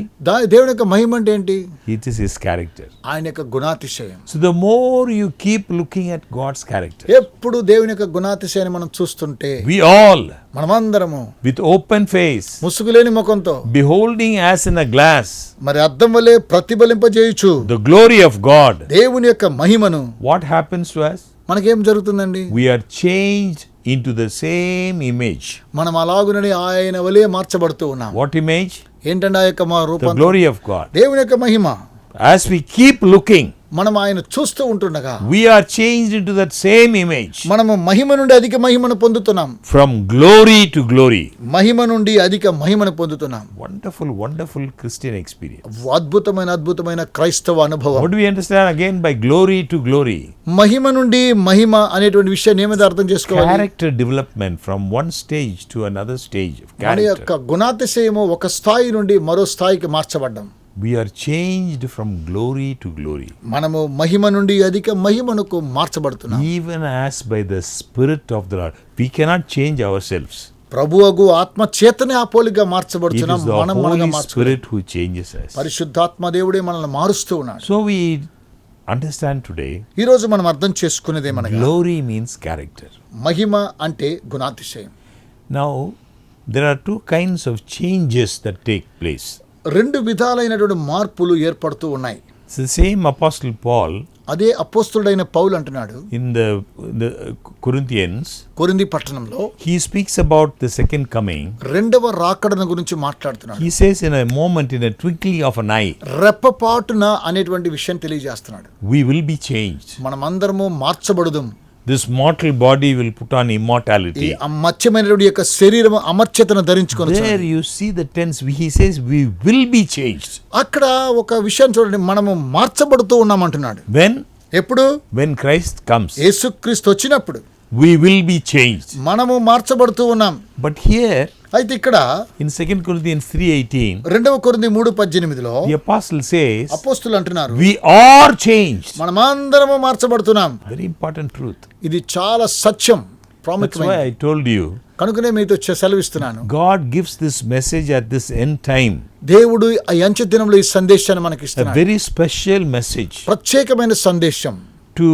దేవుని యొక్క మహిమ అంటే ఏంటి? It is His character. ఆయన యొక్క గుణాతిశయం. So the more you keep looking at God's character, ఎప్పుడు దేవుని యొక్క గుణాతిశయాన్ని మనం చూస్తుంటే, we all, మనమందరము with open face, ముసుగులేని ముఖంతో, beholding as in a glass, మరి అద్దం వలె ప్రతిఫలింపజేయుచు the glory of God, దేవుని యొక్క మహిమను, what happens to us? మనకేం జరుగుతుందండి? We are changed into the same image. మనం అలాగునని ఆయన వలె మార్చబడుతూ ఉన్నాం. What image? ఏంటంటే ఆ యొక్క The రూపం, glory of God. దేవుని యొక్క మహిమ. As we keep looking, మనం ఆయన చూస్తూ ఉంటుండగా we are changed into that same image. మనము మహిమ నుండి అధిక మహిమను పొందుతున్నాం. From glory to glory. మహిమ నుండి అధిక మహిమను పొందుతున్నాం. Wonderful, wonderful Christian experience. అద్భుతమైన క్రైస్తవ అనుభవం. What do we understand again by glory to glory? మహిమ నుండి మహిమ అనేటువంటి విషయాన్ని ఏమైనా అర్థం చేసుకోవాలి? Character development from one stage to another stage of మన character. యొక్క గుణాతిశయము ఒక స్థాయి నుండి మరో స్థాయికి మార్చబడ్డం. We are changed from glory to glory. మనము మహిమ నుండి అధిక మహిమకు మార్చబడుతున్నాం. Even as by the Spirit of the Lord. We cannot change ourselves. ప్రభువుకు ఆత్మ చేతనే ఆ పోలిగా It మార్చబడుతున్నాం. is the మనం మనగా Holy మార్చబడుతున్నాం. Spirit who changes us. పరిశుద్ధాత్మ దేవుడే మనల్ని మారుస్తూ ఉన్నాడు. So we understand today, ఈ రోజు మనం అర్థం చేసుకునేదేమనగా, glory means character. మహిమ అంటే గుణాతిశయం. Now, there are two kinds of changes that take place. రెండు విధాలైనటువంటి మార్పులు ఏర్పడుతూ ఉన్నాయి. It's the same Apostle Paul అదే అపోస్తలుడైన పౌలు అంటున్నాడు in the Corinthians. కొరింథీ పట్టణంలో He speaks about the second coming. రెండవ రాకడను గురించి మాట్లాడుతున్నాడు. He says in a moment, in a twinkling of an eye, రెప్పపాటున అనేటువంటి విషయం తెలియజేస్తున్నాడు. we will be changed. మనమందరము మార్చబడుదుం. This mortal body will put on ఈ immortality. అమర్త్యమైనటువంటి యొక్క శరీరము అమర్త్యతను ధరించుకొని, There you see the tense. He says we will be changed. అక్కడ ఒక విషయం చూడండి, మనము మార్చబడుతూ ఉన్నామంటున్నాడు. When? ఎప్పుడు? When Christ comes, యేసుక్రీస్తు వచ్చినప్పుడు we will be changed. మనము మార్చబడుతూ ఉన్నాం. But here, అయితే ఇక్కడ in 2 Corinthians 3:18, రెండవ కొరింథీ 3:18లో the apostle says, అపోస్తులు అంటున్నారు, we are changed. మనమందరము మార్చబడుతున్నాం. Very important truth. ఇది చాలా సత్యం, That's ప్రాముఖ్యమైన. why I told you, కనుకనే మీతో సెలవిస్తున్నాను. God gives this message at this end time. దేవుడు ఈ అంచె దినంలో ఈ సందేశాన్ని మనకి A ఇస్తున్నాడు. very special message ప్రత్యేకమైన సందేశం, to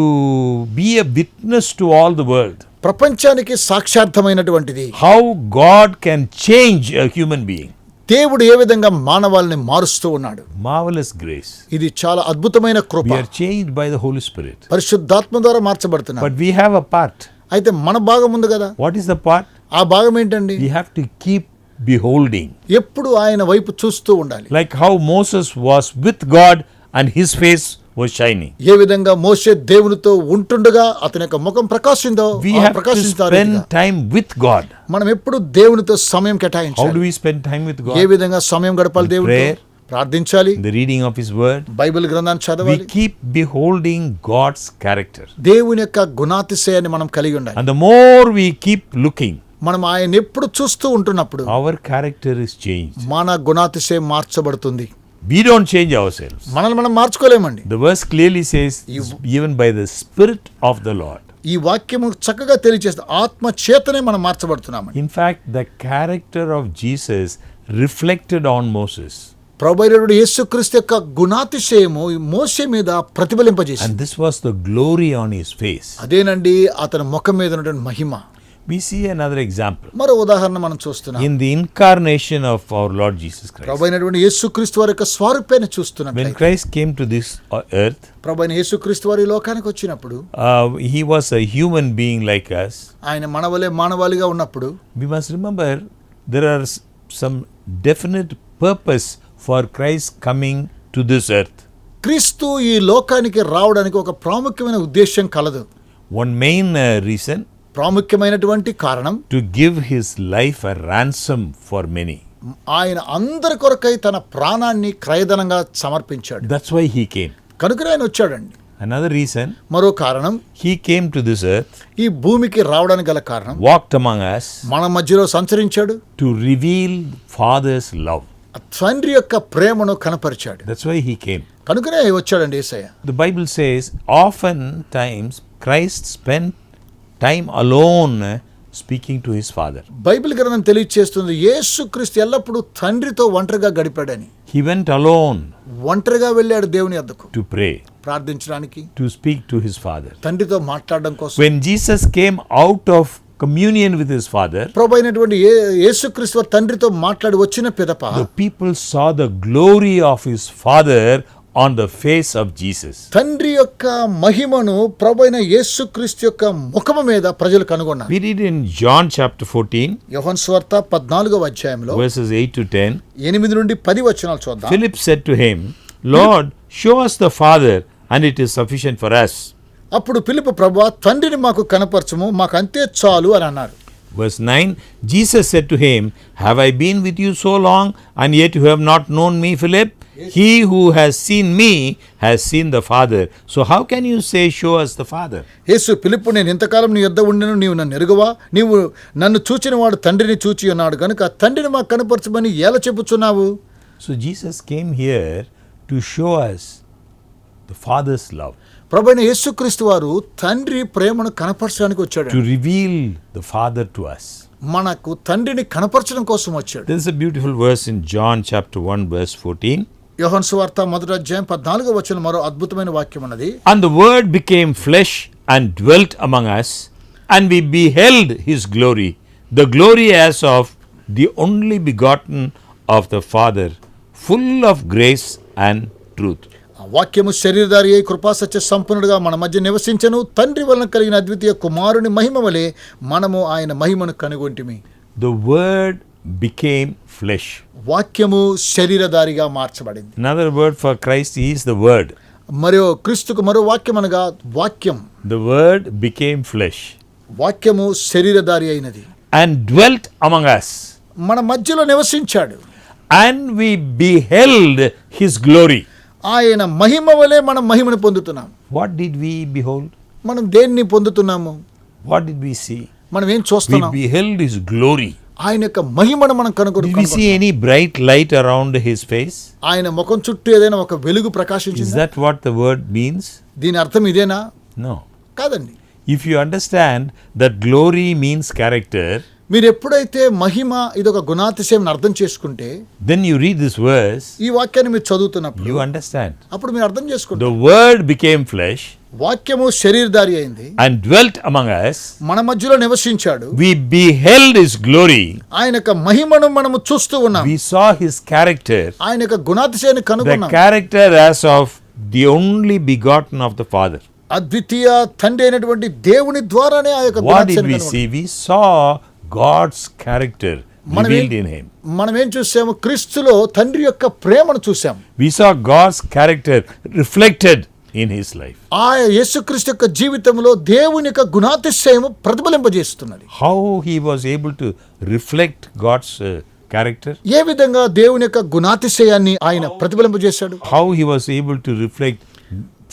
be a witness to all the world. ప్రపంచానికి సాక్షార్థమైనటువంటిది. How God can change a human being. దేవుడు ఏ విధంగా మానవాళిని మారుస్తూ ఉన్నాడు. Marvelous grace. ఇది చాలా అద్భుతమైన కృప. We are changed by the Holy Spirit. పరిశుద్ధాత్మ ద్వారా మార్చబడుతున్నాం. But we have a part. అయితే మన భాగం ఉంది కదా. What is the part? ఆ భాగం ఏంటండి? We have to keep beholding. ఎప్పుడు ఆయన వైపు చూస్తూ ఉండాలి. Like how Moses was with God and his face was shining. ఏ విధంగా మోషే దేవునితో ఉంటుండగా అతని యొక్క ముఖం ప్రకాశించిందో, We have to spend time with God. మనం ఎప్పుడు దేవునితో సమయం How do కేటాయించాలి. we spend time with A God? విధంగా సమయం గడపాలి? దేవునితో prayer. ప్రార్థించాలి, In the reading of his word. Bible గ్రంథాన్ని We చదవాలి. keep beholding God's character. దేవుని యొక్క గుణాతిశయాన్ని మనం కలిగి ఉండాలి. And the more we keep looking, మనం ఆయన ఎప్పుడు చూస్తూ ఉంటున్నప్పుడు our character is changed. మన గుణాతిశయం మార్చబడుతుంది. We don't change ourselves. మనల్ని మనం మార్చుకోలేమండి. The verse clearly says, even by the Spirit of the Lord. ఈ వాక్యము చక్కగా తెలియజేస్తుంది, ఆత్మ చేతనే మనం మార్చబడుతున్నామండి. In fact, the character of Jesus reflected on Moses. ప్రభువైనటువంటి యేసుక్రీస్తు యొక్క గుణాతిశయము ఈ మోషే మీద ప్రతిఫలింపజేసింది. And this was the glory on his face. అదేనండి అతని ముఖం మీద ఉన్నటువంటి మహిమ. We see another example. మరో ఉదాహరణ మనం చూస్తున్నాం. In the incarnation of our Lord Jesus Christ. ప్రభువైనటువంటి యేసుక్రీస్తు వారి యొక్క స్వరూపాన్ని When చూస్తున్నట్లయితే, Christ came to this earth, ప్రభువైన యేసుక్రీస్తు వారి లోకానికి వచ్చినప్పుడు he was a human being like us. ఆయన మనవలే మానవాళిగా ఉన్నప్పుడు, We must remember there are some definite purpose for Christ coming to this earth. క్రీస్తు ఈ లోకానికి రావడానికి ఒక ప్రాముఖ్యమైన ఉద్దేశం కలదు. One main reason, ప్రాముఖ్యమైనటువంటి కారణం, to give his life a ransom for many. ఆయన అందరి కొరకై తన ప్రాణాన్ని క్రయధనంగా సమర్పించాడు. That's why he came. కనుకనే ఆయన వచ్చాడండి. Another reason, మరో కారణం, he came to this earth, ఈ భూమికి రావడానికి గల కారణం, walked among us మన మధ్యలో సంచరించాడు, to reveal Father's love. తండ్రి యొక్క ప్రేమను కనపరిచాడు. That's why he came. కనుకనే వచ్చాడండి యేసయ్య. The Bible says oftentimes Christ spent time alone speaking to his Father. Bible గ్రంథం తెలియజేస్తుంది యేసుక్రీస్తు ఎల్లప్పుడూ తండ్రితో ఒంటరిగా గడిపాడని. He went alone ఒంటరిగా వెళ్ళాడు దేవుని యొద్దకు to pray, ప్రార్థించడానికి, to speak to his Father. తండ్రితో మాట్లాడడం కోసం. When Jesus came out of communion with his Father, ప్రభు అయినటువంటి యేసుక్రీస్తు తండ్రితో మాట్లాడి వచ్చిన పిదప the people saw the glory of his Father on the face of Jesus. తండ్రి యొక్క మహిమను ప్రభు అయిన యేసుక్రీస్తు యొక్క ముఖము మీద ప్రజలు కనుగొన్నారు. We read in John chapter 14, యోహాను సువార్త 14వ అధ్యాయంలో verses 8 to 10. 8 నుండి 10 వచనాలు చూద్దాం. Philip said to him, Lord, show us the Father, and it is sufficient for us. అప్పుడు ఫిలిప్పు, ప్రభువా తండ్రిని మాకు కనపరచుము, మాకు అంతే చాలు అని అన్నారు. Verse 9, Jesus said to him, Have I been with you so long, and yet you have not known me, Philip? He who has seen me has seen the Father. So how can you say, show us the Father? యేసు, ఫిలిప్పు, నేను ఇంతకాలం నీ యొద్ద ఉండెను, నీవు నన్ను ఎరుగవా? నీవు నన్ను చూచిన వాడు తండ్రిని చూచి ఉన్నాడు కనుక తండ్రిని మాకు కనపరచమని ఎలా చెప్పుచున్నావు? So Jesus came here to show us the Father's love, ప్రభువైన యేసుక్రీస్తు వారు తండ్రి ప్రేమను కనపరచడానికి వచ్చాడు. to reveal the Father to us. మనకు తండ్రిని కనపరచడం కోసం వచ్చాడు. There is a beautiful verse in John chapter 1 verse 14. యోహాను సువార్త 1వ అధ్యాయం 14వ వచనం మరో అద్భుతమైన వాక్యం ఉన్నది. And the word became flesh and dwelt among us, and we beheld his glory, the glory as of the only begotten of the Father, full of grace and truth. ఆ వాక్యము శరీరధారి అయి కృపాసత్య సంపన్నుడుగా మన మధ్య నివసించెను, తండ్రి వలన కలిగిన అద్వితీయ కుమారుని మహిమ వలె మనము ఆయన మహిమను కనుగొంటిమి. The word became flesh. వాక్యము శరీరధారిగా మార్చబడింది. Another word for Christ is the word. మరో క్రీస్తుకు మరో వాక్యం అనగా వాక్యం. The word became flesh వాక్యము శరీరధారి అయినది. and dwelt among us, మన మధ్యలో నివసించాడు. and we beheld his glory. ఆయన మహిమ వలె మనం మహిమను పొందుతున్నాం. What did we behold? మనం దేన్ని పొందుతున్నాము? What did we see? మనం ఏం We చూస్తున్నాం? beheld his glory. ఆయన యొక్క మహిమను మనం Did we see కనుగొన్నాం. any bright light around his face? ఆయన ముఖం చుట్టూ ఏదైనా ఒక వెలుగు Is ప్రకాశించింది. that what the word means? దీని అర్థం ఇదేనా? No. కాదండి. If you understand that glory means character, మీరు ఎప్పుడైతే మహిమ ఇదొక గుణాతిశయం అర్థం చేసుకుంటే, then you read this verse, ఈ వాక్యాన్ని మీరు చదువుతున్నప్పుడు you understand. అప్పుడు మీరు అర్థం చేసుకుంటారు. The word became flesh వాక్యము శరీరధారి అయింది, and dwelt among us. మన మధ్యలో నివసించాడు. We beheld his glory. ఆయన యొక్క మహిమను మనము చూస్తూ ఉన్నాం. We saw his character, ఆయన యొక్క గుణాతిశయాన్ని the కనుగొన్నాం. character as of the only begotten of the Father. అద్వితీయ తండ్రి అయినటువంటి దేవుని ద్వారానే ఆ యొక్క What did గుణాతిశయాన్ని we కనుగొన్నాం. see? We saw God's character revealed in him. మనం ఏం చూసాము? క్రీస్తులో తండ్రి యొక్క ప్రేమను చూసాం. We saw God's character reflected in his life. ఆ యేసుక్రీస్తు యొక్క జీవితంలో దేవుని యొక్క గుణాతిశయము ప్రతిఫలింపజేస్తున్నది. How he was able to reflect God's character. ఏ విధంగా దేవుని యొక్క గుణాతిశయాన్ని ఆయన ప్రతిఫలింపజేశాడు? How he was able to reflect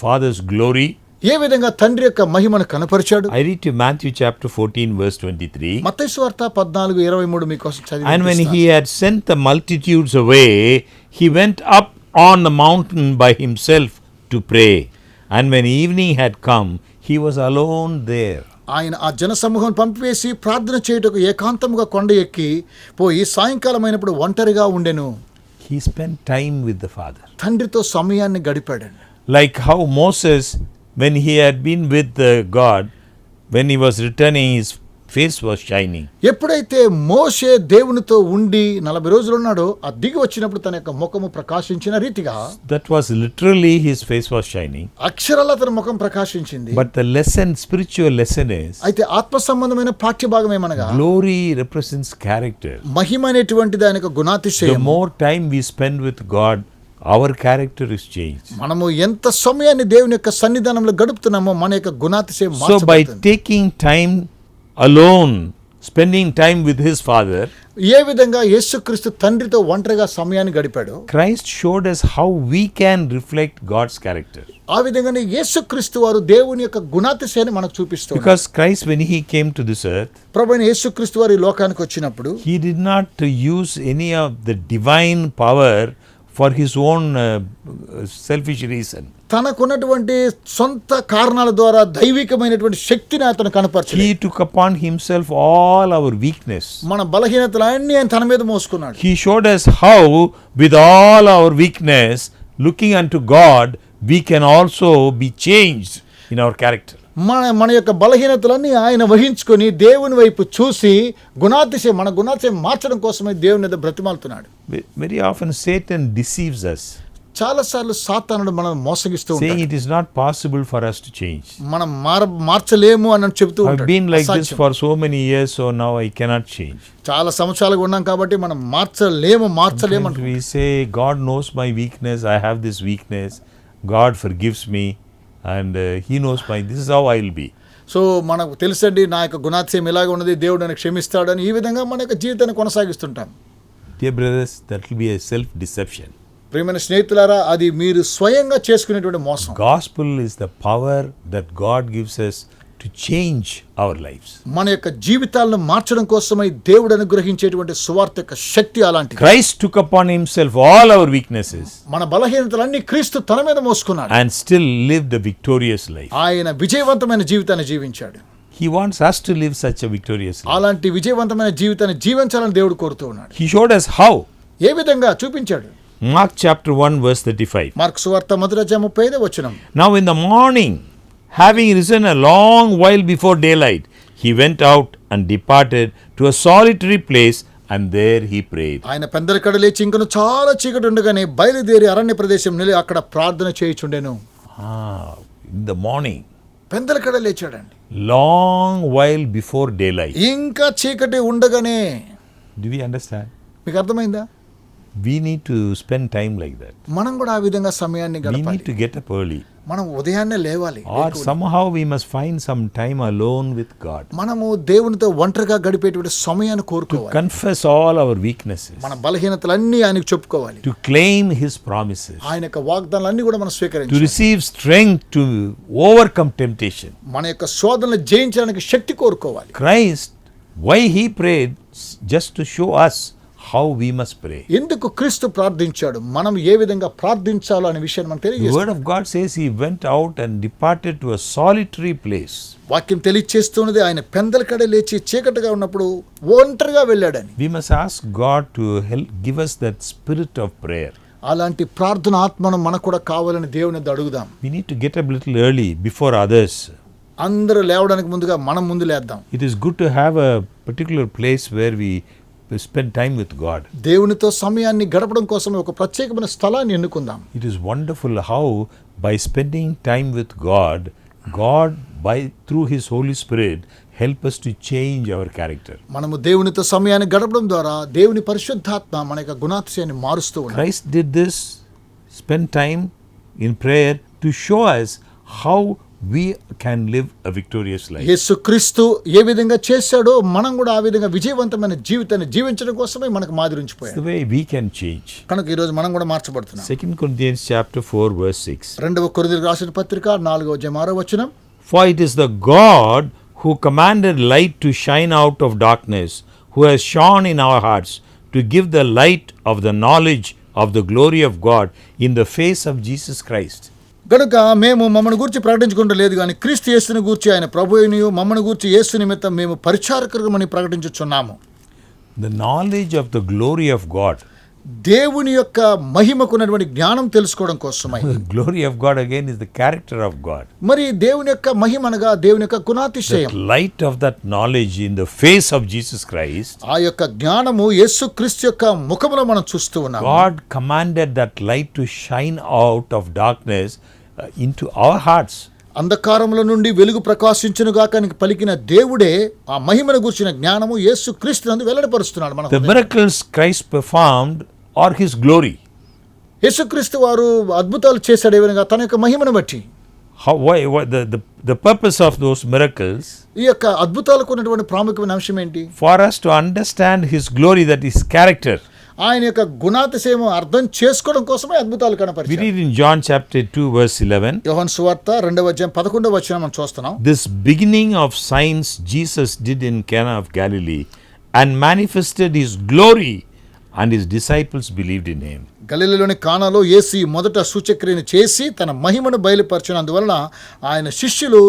Father's glory. ఏ విధంగా తండ్రి యొక్క మహిమను కనపరిచాడు? I read to Matthew chapter 14 verse 23. మత్తయి సువార్త 14:23 మీకోసం చదివి And when వినిపిస్తాను. he had sent the multitudes away, he went up on the mountain by himself to pray. And when evening had come, he was alone there. ఆయన ఆ జన సమూహం పంపివేసి ప్రార్థన చేయుటకు ఏకాంతముగా కొండ ఎక్కి పోయి సాయంకాలం అయినప్పుడు ఒంటరిగా ఉండెను. He spent time with the Father. తండ్రితో సమయాన్ని గడిపాడండి. Like how Moses, when he had been with God, when he was returning, his face was shining. ఎప్పుడైతే మోషే దేవునితో ఉండి 40 రోజులు ఉన్నాడో, ఆ దిగి వచ్చినప్పుడు తన యొక్క ముఖము ప్రకాశించిన రీతిగా, That was literally his face was shining. అక్షరాల తన ముఖం ప్రకాశించింది. But the lesson, spiritual lesson is, అయితే ఆత్మ సంబంధమైన పాఠ్య భాగం ఏమనగా, glory represents character. మహిమ అనేటువంటిది ఆయన యొక్క The గుణాతిశయం. more time we spend with God, our character is changed. మనము ఎంత సమయాన్ని దేవుని యొక్క సన్నిధానంలో గడుపుతున్నామో మన యొక్క గుణాతిశయం So by మార్చబడుతుంది. taking time alone, spending time with his Father, ఏ విధంగా యేసుక్రీస్తు తండ్రితో ఒంటరిగా సమయాన్ని గడిపాడో Christ showed us how we can reflect God's character. ఆ విధంగానే యేసుక్రీస్తు వారు దేవుని యొక్క గుణాతిశయాన్ని మనకు చూపిస్తారు. Because Christ, when he came to this earth, ప్రభువైన యేసుక్రీస్తు వారు ఈ లోకానికి వచ్చినప్పుడు he did not use any of the divine power for his own selfish reason. తనకున్నటువంటి సొంత కారణాల ద్వారా దైవికమైనటువంటి శక్తిని అతను కనపరచలేదు. He took upon himself all our weakness. మన బలహీనతలన్నీ ఆయన తన మీద మోసుకున్నాడు. He showed us how with all our weakness, looking unto God, we can also be changed in our character. మన యొక్క బలహీనతలన్నీ ఆయన వహించుకొని దేవుని వైపు చూసి మన గుణాతిశయం మార్చడం కోసమే దేవుని మీద బ్రతిమాలుతున్నాడు. Very often Satan deceives us, చాలాసార్లు సాతానుడు మనల్ని మోసగిస్తూ saying ఉంటాడు. it is not possible for us to change. మనం మార్చలేము అని చెప్తూ I've ఉంటాడు. been like this అసాధ్యం. for so many years, so now I cannot change. చాలా సంవత్సరాలుగా ఉన్నాం కాబట్టి మనం మార్చలేము Sometimes we say, God knows my weakness, I have this weakness, God forgives me, and he knows this is how I will be. So మనకు తెలుసండి నా యొక్క గుణాతిశయం ఇలాగ ఉన్నది, దేవుడు నన్ను క్షమిస్తాడని ఈ విధంగా మన యొక్క జీవితాన్ని కొనసాగిస్తుంటాం. Dear brothers, that will be a self-deception. ప్రియమైన స్నేహితులారా, అది మీరు స్వయంగా చేసుకునేటువంటి మోసం. Gospel is the power that God gives us to change our lives. మన యొక్క జీవితాలను మార్చడం కోసమై దేవుడు అనుగ్రహించేటువంటి సువార్త యొక్క శక్తి అలాంటిది. Christ took upon himself all our weaknesses మన బలహీనతలన్నీ క్రీస్తు తన మీద మోసుకున్నాడు. and still lived a victorious life. ఆయన విజయవంతమైన జీవితాన్ని జీవించాడు. He wants us to live such a victorious life. అలాంటి విజయవంతమైన జీవితాన్ని జీవించాలని దేవుడు కోరుతూ ఉన్నాడు. He showed us how. ఏ విధంగా చూపించాడు? Mark chapter 1 verse 35. మార్కు సువార్త 1:35 వచనం. Now in the morning, having risen a long while before daylight, he went out and departed to a solitary place, and there he prayed. ఆయన పెందలకడ లేచి ఇంకను చాలా చీకటి ఉండగానే బయలుదేరి అరణ్య ప్రదేశం నిలి అక్కడ ప్రార్థన చేయుచుండెను. In the morning, పెందలకడ లేచాడండి. long while before daylight. ఇంకా చీకటి ఉండగానే. Do we understand? మీకు అర్థమైందా? We need to spend time like that. మనం కూడా ఆ విధంగా సమయాన్ని We గడపాలి. need to get up early. మనం ఉదయాన్నే లేవాలి. Or somehow we must find some time alone with God. మనము దేవునితో ఒంటరిగా గడిపేటువంటి సమయాన్ని కోరుకోవాలి. Confess all our weaknesses. మన బలహీనతలన్నీ ఆయనకు చెప్పుకోవాలి. To claim his promises. ఆయన యొక్క వాగ్దానాలన్నీ కూడా మనం To స్వీకరించాలి. receive strength to overcome temptation. మన యొక్క శోధనలు జయించడానికి శక్తి కోరుకోవాలి. Christ, why he prayed? Just to show us how we must pray. ఎందుకు క్రీస్తు ప్రార్థించాడు, మనం ఏ విధంగా ప్రార్థించాలో అనే విషయాన్ని మనకు The తెలియజేస్తుంది. word of God says he went out and departed to a solitary place. వాక్యం తెలియచేస్తున్నది ఆయన పెందలకడ లేచి చీకటిగా ఉన్నప్పుడు ఒంటరిగా వెళ్ళాడని. We must ask God to help give us that spirit of prayer. అలాంటి ప్రార్థన ఆత్మను మనకు కూడా కావాలని దేవుని వద్ద అడుగుదాం. We need to get up a little early before others. అందరూ లేవడానికి ముందుగా మనం ముందు లేద్దాం. It is good to have a particular place where we spend time with God. దేవునితో సమయాన్ని గడపడం కోసం ఒక ప్రత్యేకమైన స్థలాన్ని ఎన్నుకుందాం. It is wonderful how by spending time with God, through his Holy Spirit help us to change our character. మనము దేవునితో సమయాన్ని గడపడం ద్వారా దేవుని పరిశుద్ధాత్మ మన యొక్క గుణాతిశయాన్ని మారుస్తూ ఉన్నాడు. Christ did this, spend time in prayer to show us how we can live a victorious life. యేసుక్రీస్తు ఏ విధంగా చేశాడో మనం కూడా ఆ విధంగా విజయవంతమైన జీవితాన్ని జీవించడం కోసమే మనకు మాదిరి It's ఉంచిపోయాడు. the way we can change. కనుక ఈ రోజు మనం కూడా మార్చబడుతున్నాం. 2 Corinthians chapter 4 verse 6. 2 కొరింథీయులకు రాసిన పత్రిక 4:6 For it is the God who commanded light to shine out of darkness, who has shone in our hearts to give the light of the knowledge of the glory of God in the face of Jesus Christ. గనుక మేము మమ్మను గూర్చి ప్రకటించుకుంటూ లేదు కానీ క్రీస్తు యేసుని గూర్చి ఆయన ప్రభువునియు మమ్మను గూర్చి యేసు నిమిత్తం మేము పరిచారకులమని ప్రకటించుచున్నాము. The knowledge of the glory of God. దేవుని యొక్క మహిమకున్నటువంటి జ్ఞానం తెలుసుకోవడం కోసమై. The glory of God again is the character of God. మరి దేవుని యొక్క మహిమనగా దేవుని యొక్క గుణాతిశయం. The light of that knowledge in the face of Jesus Christ. ఆ యొక్క జ్ఞానము యేసుక్రీస్తు యొక్క ముఖములో మనం చూస్తూ ఉన్నాము. God commanded that light to shine out of darkness into our hearts. అంధకారముల నుండి వెలుగు ప్రకాశించునుగాక అని పలికిన దేవుడే ఆ మహిమను గూర్చిన జ్ఞానము యేసుక్రీస్తునందు వెల్లడిపరుస్తున్నాడు మనకు. The miracles Christ performed are his glory. యేసుక్రీస్తు వారు అద్భుతాలు చేశాడు ఏ విధంగా తన యొక్క మహిమను బట్టి. The purpose of those miracles, ఈ యొక్క అద్భుతాలకు ఉన్నటువంటి ప్రాముఖ్యమైన అంశం ఏంటి? for us to understand His glory, that His character. ఆయన యొక్క గుణాతిశయము అర్థం చేసుకోవడం కోసమే అద్భుతాలు We కనపరిచారు. read in John chapter 2 verse 11. యోహాను సువార్త 2వ అధ్యాయం 11వ వచనం మనం చూస్తున్నాం. This beginning of signs Jesus did in Cana of Galilee and manifested His glory, and His disciples believed in Him. గలిలలోని కానాలో యేసు మొదట సూచక్రియను చేసి తన మహిమను బయలుపరిచినందువలన ఆయన శిష్యులు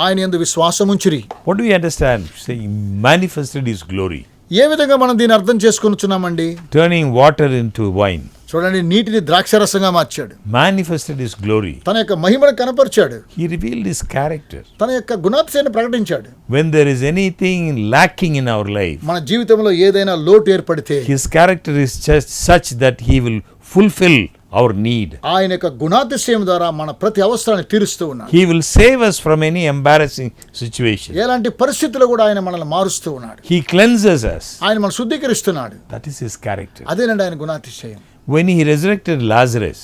ఆయన యందు విశ్వాసముంచిరి. What do we understand? Saying manifested His glory. ఏ విధంగా మనం దీన్ని అర్థం చేసుకొనుచున్నామండి? Turning water into wine. చూడండి, నీటిని ద్రాక్షరసంగా మార్చాడు. Manifested His glory. తన యొక్క మహిమను కనపరిచాడు. He revealed His character. తన యొక్క గుణాతిశయాన్ని ప్రకటించాడు. When there is anything lacking in our life, మన జీవితంలో ఏదైనా లోటు ఏర్పడితే His character is just such that He will fulfill our need. ఆయన యొక్క గుణాతిశయం ద్వారా మన ప్రతి అవసరాన్ని తీరుస్తూ ఉన్నాడు. He will save us from any embarrassing situation. ఎలాంటి పరిస్థితుల్లో కూడా ఆయన మనల్ని మారుస్తూ ఉన్నాడు. He cleanses us. ఆయన మనల్ని శుద్ధీకరిస్తున్నాడు. That is His character. అదేనండి ఆయన గుణాతిశయం. When He resurrected Lazarus,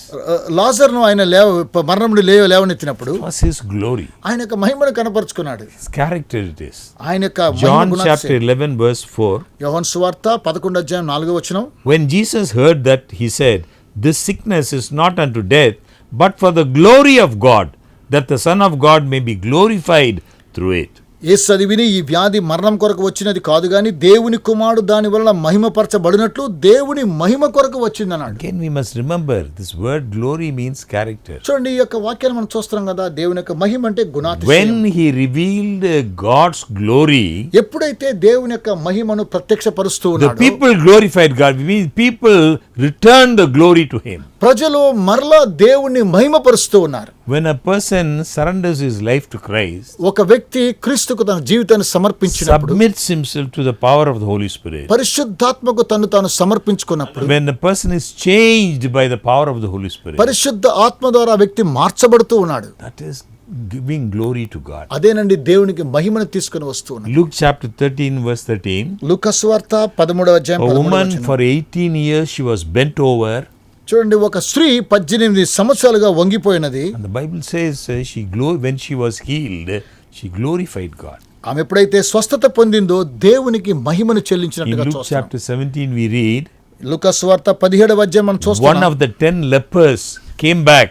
లాజర్ను ఆయన మరణం నుండి లేవనెత్తినప్పుడు it was His glory. ఆయన యొక్క మహిమను కనపరుచుకున్నాడు. His character it is. ఆయన యొక్క John chapter 11 verse 4. యోహాను సువార్త 11వ అధ్యాయం 4వ వచనం. When Jesus heard that, He said, "This sickness is not unto death, but for the glory of God, that the Son of God may be glorified through it." యేసు అది విని, ఈ వ్యాధి మరణం కొరకు వచ్చినది కాదు గాని దేవుని కుమారుడు దాని వలన మహిమపరచబడినట్లు దేవుని మహిమ కొరకు వచ్చిందన్నాడు. Again we must remember, this word glory means character. చూడండి, ఈ యొక్క వాక్యాన్ని మనం చూస్తున్నాం కదా, దేవుని యొక్క మహిమ అంటే గుణాతిశయం. When He revealed God's glory, ఎప్పుడైతే దేవుని యొక్క మహిమను ప్రత్యక్షపరుస్తూ the ఉన్నాడో people glorified God. We mean people returned the glory to Him. ప్రజలు మరలా దేవుణ్ణి మహిమపరుస్తూ ఉన్నారు. When a person surrenders his life to Christ, ఒక వ్యక్తి క్రీస్తుకు తన జీవితాన్ని సమర్పించినప్పుడు, submits himself to the power of the Holy Spirit, పరిశుద్ధాత్మకు తను తాను సమర్పించుకున్నప్పుడు, when the person is changed by the power of the Holy Spirit, పరిశుద్ధ ఆత్మ ద్వారా ఆ వ్యక్తి మార్చబడుతూ ఉన్నాడు. that is giving glory to God. అదేనండి దేవునికి మహిమను తీసుకుని వస్తూ ఉన్నాడు. Luke chapter 13 verse 13. లూకా సువార్త 13వ అధ్యాయం A 13వ woman వచనం. for 18 years she was bent over, చూడండి, ఒక స్త్రీ 18 సంవత్సరాలుగా వంగిపోయినది. and the Bible says when she was healed, she glorified God. ఆమె ఎప్పుడైతే స్వస్థత పొందిందో దేవునికి మహిమను In చెల్లించినట్టుగా Luke చూస్తాం. chapter 17 we read, లూకా సువార్త 17వ అధ్యాయం మనం one చూస్తాం. of the 10 lepers came back,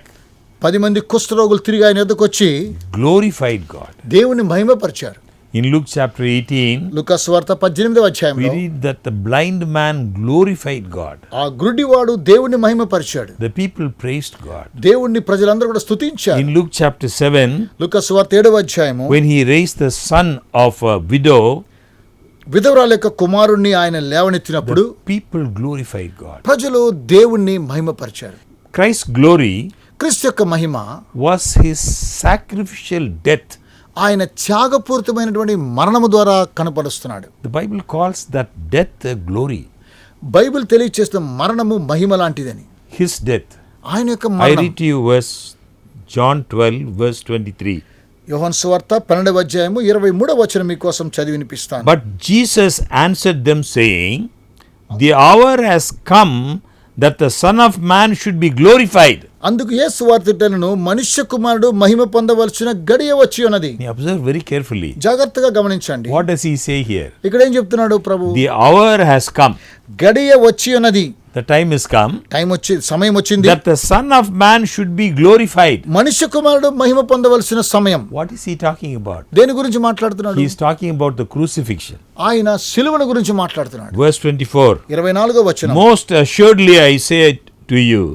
10 మంది కుష్ఠరోగులు తిరిగి ఆయన ఎదురుకు వచ్చి glorified God. దేవుని మహిమపరిచారు. In Luke chapter 18, లూకా సువార్త 18వ we అధ్యాయంలో read that the blind man glorified God. ఆ గుడ్డివాడు దేవుని మహిమపరిచాడు. The people praised God. దేవుణ్ణి ప్రజలందరూ కూడా స్తుతించారు. In Luke chapter 7, లూకా సువార్త 7వ అధ్యాయము, when He raised the son of a widow, విధవరాల యొక్క కుమారుణ్ణి ఆయన లేవనెత్తినప్పుడు the people glorified God. ప్రజలు దేవుణ్ణి మహిమపరిచారు. Christ's glory క్రీస్తు యొక్క మహిమ was His sacrificial death. ఆయన త్యాగపూరితమైనటువంటి మరణము ద్వారా కనపరుస్తున్నాడు. The Bible calls that death a glory. Bible తెలియజేస్తున్న మరణము మహిమ లాంటిదని. His death. ఆయన యొక్క I మరణం. read to you verse John 12 verse 23. యోహాను సువార్త 12వ అధ్యాయము 23వ వచనం మీకోసం చదివి వినిపిస్తాను. But Jesus answered them saying, "The hour has come that the Son of Man should be glorified." అందుకు యేసు వార్తిటలను, మనుష్య కుమారుడు మహిమ పొందవలసిన గడియ వచ్చి ఉన్నది. Observe very carefully. జాగ్రత్తగా గమనించండి. What does He say here? ఇక్కడ ఏం చెప్తున్నాడు ప్రభు? The hour has come. గడియ వచ్చి ఉన్నది. The time is come సమయం వచ్చింది. that the Son of Man should be glorified. మనుష్య కుమారుడు మహిమ పొందవలసిన సమయం. What is He talking about? దేని గురించి మాట్లాడుతున్నాడు? He is talking about the crucifixion. ఆయన సిలువను గురించి మాట్లాడుతున్నాడు. Verse 24. 24వ వచనం. Most assuredly I say to you,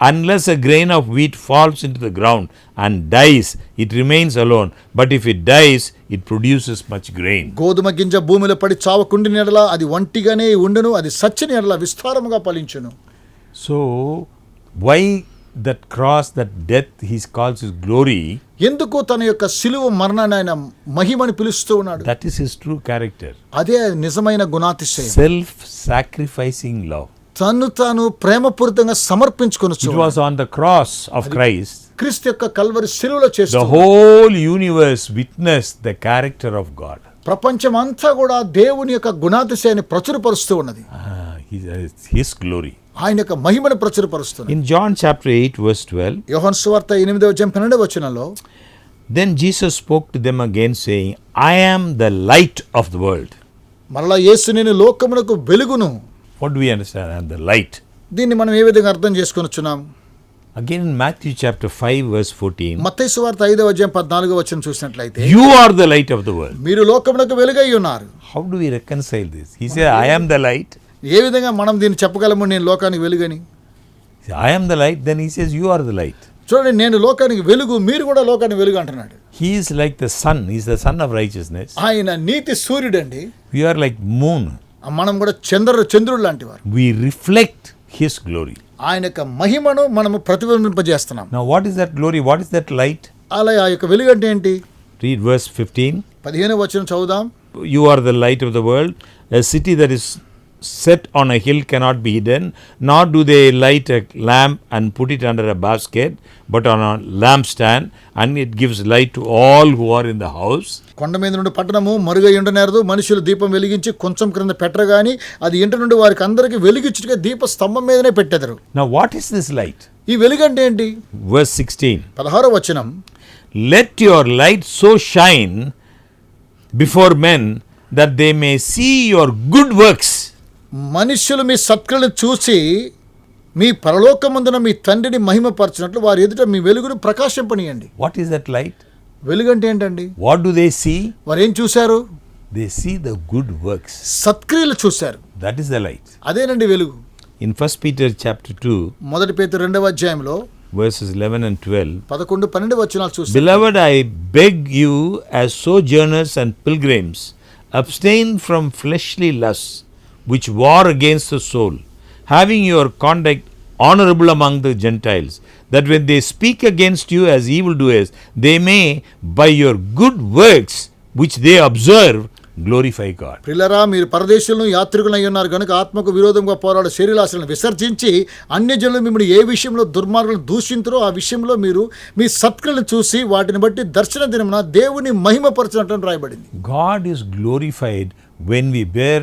unless a grain of wheat falls into the ground and dies, it remains alone. But if it dies, it produces much grain. గోధుమ గింజ భూమిలో పడి చావకుండిన ఎడల అది ఒంటిగానే ఉండును, అది సచ్చని ఎడల విస్తారముగా ఫలించును. So why that cross, that death He calls His glory? ఎందుకు తన యొక్క సిలువ మరణాన్ని ఆయన మహిమని పిలుస్తూ ఉన్నాడు? That is His true character. అదే నిజమైన గుణాతిశయం. Self-sacrificing love. తను తాను ప్రేమపూరితంగా సమర్పించుకొనుచు. It was on the cross of Christ. క్రీస్తు యొక్క కల్వరి శిలువలో The చేస్తూ whole universe witnessed the character of God. ప్రపంచం అంతా కూడా దేవుని యొక్క గుణాతిశయాన్ని ప్రచురపరుస్తూ ఉన్నది. His glory. ఆయన యొక్క మహిమను ప్రచురపరుస్తుంది. In John chapter 8 verse 12, యోహాను సువార్త 8వ అధ్యాయం 12వ వచనంలో, Then Jesus spoke to them again, saying, I am the light of the world. మరలా యేసు నేను లోకమునకు వెలుగును. What do we understand? I am the light. దీన్ని మనం ఏ విధంగా అర్థం చేసుకొనొచ్చున్నాం? Again in Matthew chapter 5 verse 14. మత్తయి సువార్త 5వ అధ్యాయం 14వ వచనం చూసినట్లయితే, You are the light of the world. మీరు లోకమునకు వెలుగై ఉన్నారు. How do we reconcile this? He said, I am the light. ఏ విధంగా మనం దీన్ని చెప్పగలము నేను లోకానికి వెలుగని? I am the light. Then he says, you are the light. చూడండి, నేను లోకానికి వెలుగు, మీరు కూడా లోకానికి వెలుగు అంటున్నాడు. He is like the sun. He is the sun of righteousness. ఆయన నీతి సూర్యుడండి. We are like moon. మనం కూడా చంద్రుడు లాంటి వారు. We reflect his glory. ఆయన యొక్క మహిమను మనము ప్రతిబింబింపజేస్తున్నాం. Now what is that glory? What is that light? అలా ఆ యొక్క వెలుగు అంటే ఏంటి? Read verse 15. 15వ వచనం చదువుదాం. You are the light of the world. A city that is set on a hill cannot be hidden, nor do they light a lamp and put it under a basket, but on a lampstand, and it gives light to all who are in the house. కొండ మీద నుండి పట్టణము మరుగై ఉండనేరదు, మనుషులు దీపం వెలిగించి కొంచెం క్రింద పెట్టరు గాని అది ఇంటి నుండి వారికి అందరికీ వెలిగించుటకే దీప స్తంభం మీదనే పెట్టెదరు. Now what is this light? ఈ వెలుగు అంటే ఏంటి? Verse 16. 16వ వచనం. Let your light so shine before men that they may see your good works. మనుషులు మీ సత్క్రియలను చూసి మీ పరలోకమందున మీ తండ్రిని మహిమపరచినట్లు వారి ఎదుట మీ వెలుగును ప్రకాశింపనీయండి. What is that light? వెలుగు అంటే ఏంటండి? What do they see? వారు ఏం చూశారు? They see the good works. సత్క్రియలు చూశారు. That is the light. అదేనండి వెలుగు. In 1 Peter chapter 2, మొదటి పేతురు 2వ అధ్యాయంలో verses 11 and 12, 11, 12 వచనాలు చూస్తాం. Beloved, I beg you as sojourners and pilgrims, abstain from fleshly lusts which war against the soul, having your conduct honorable among the Gentiles, that when they speak against you as evildoers, they may, by your good works which they observe, glorify God. ప్రియులారా, మీరు పరదేశులను యాత్రికులై ఉన్నారు కనుక ఆత్మకు విరోధంగా పోరాడే శరీరాశలను విసర్జించి అన్యజనులు మిమ్మల్ని ఏ విషయంలో దుర్మార్గులను దూషింతురో ఆ విషయంలో మీరు మీ సత్క్రియలను చూసి వాటిని బట్టి దర్శన దినమున దేవుని మహిమపరచినట్టు రాయబడింది. God is glorified when we bear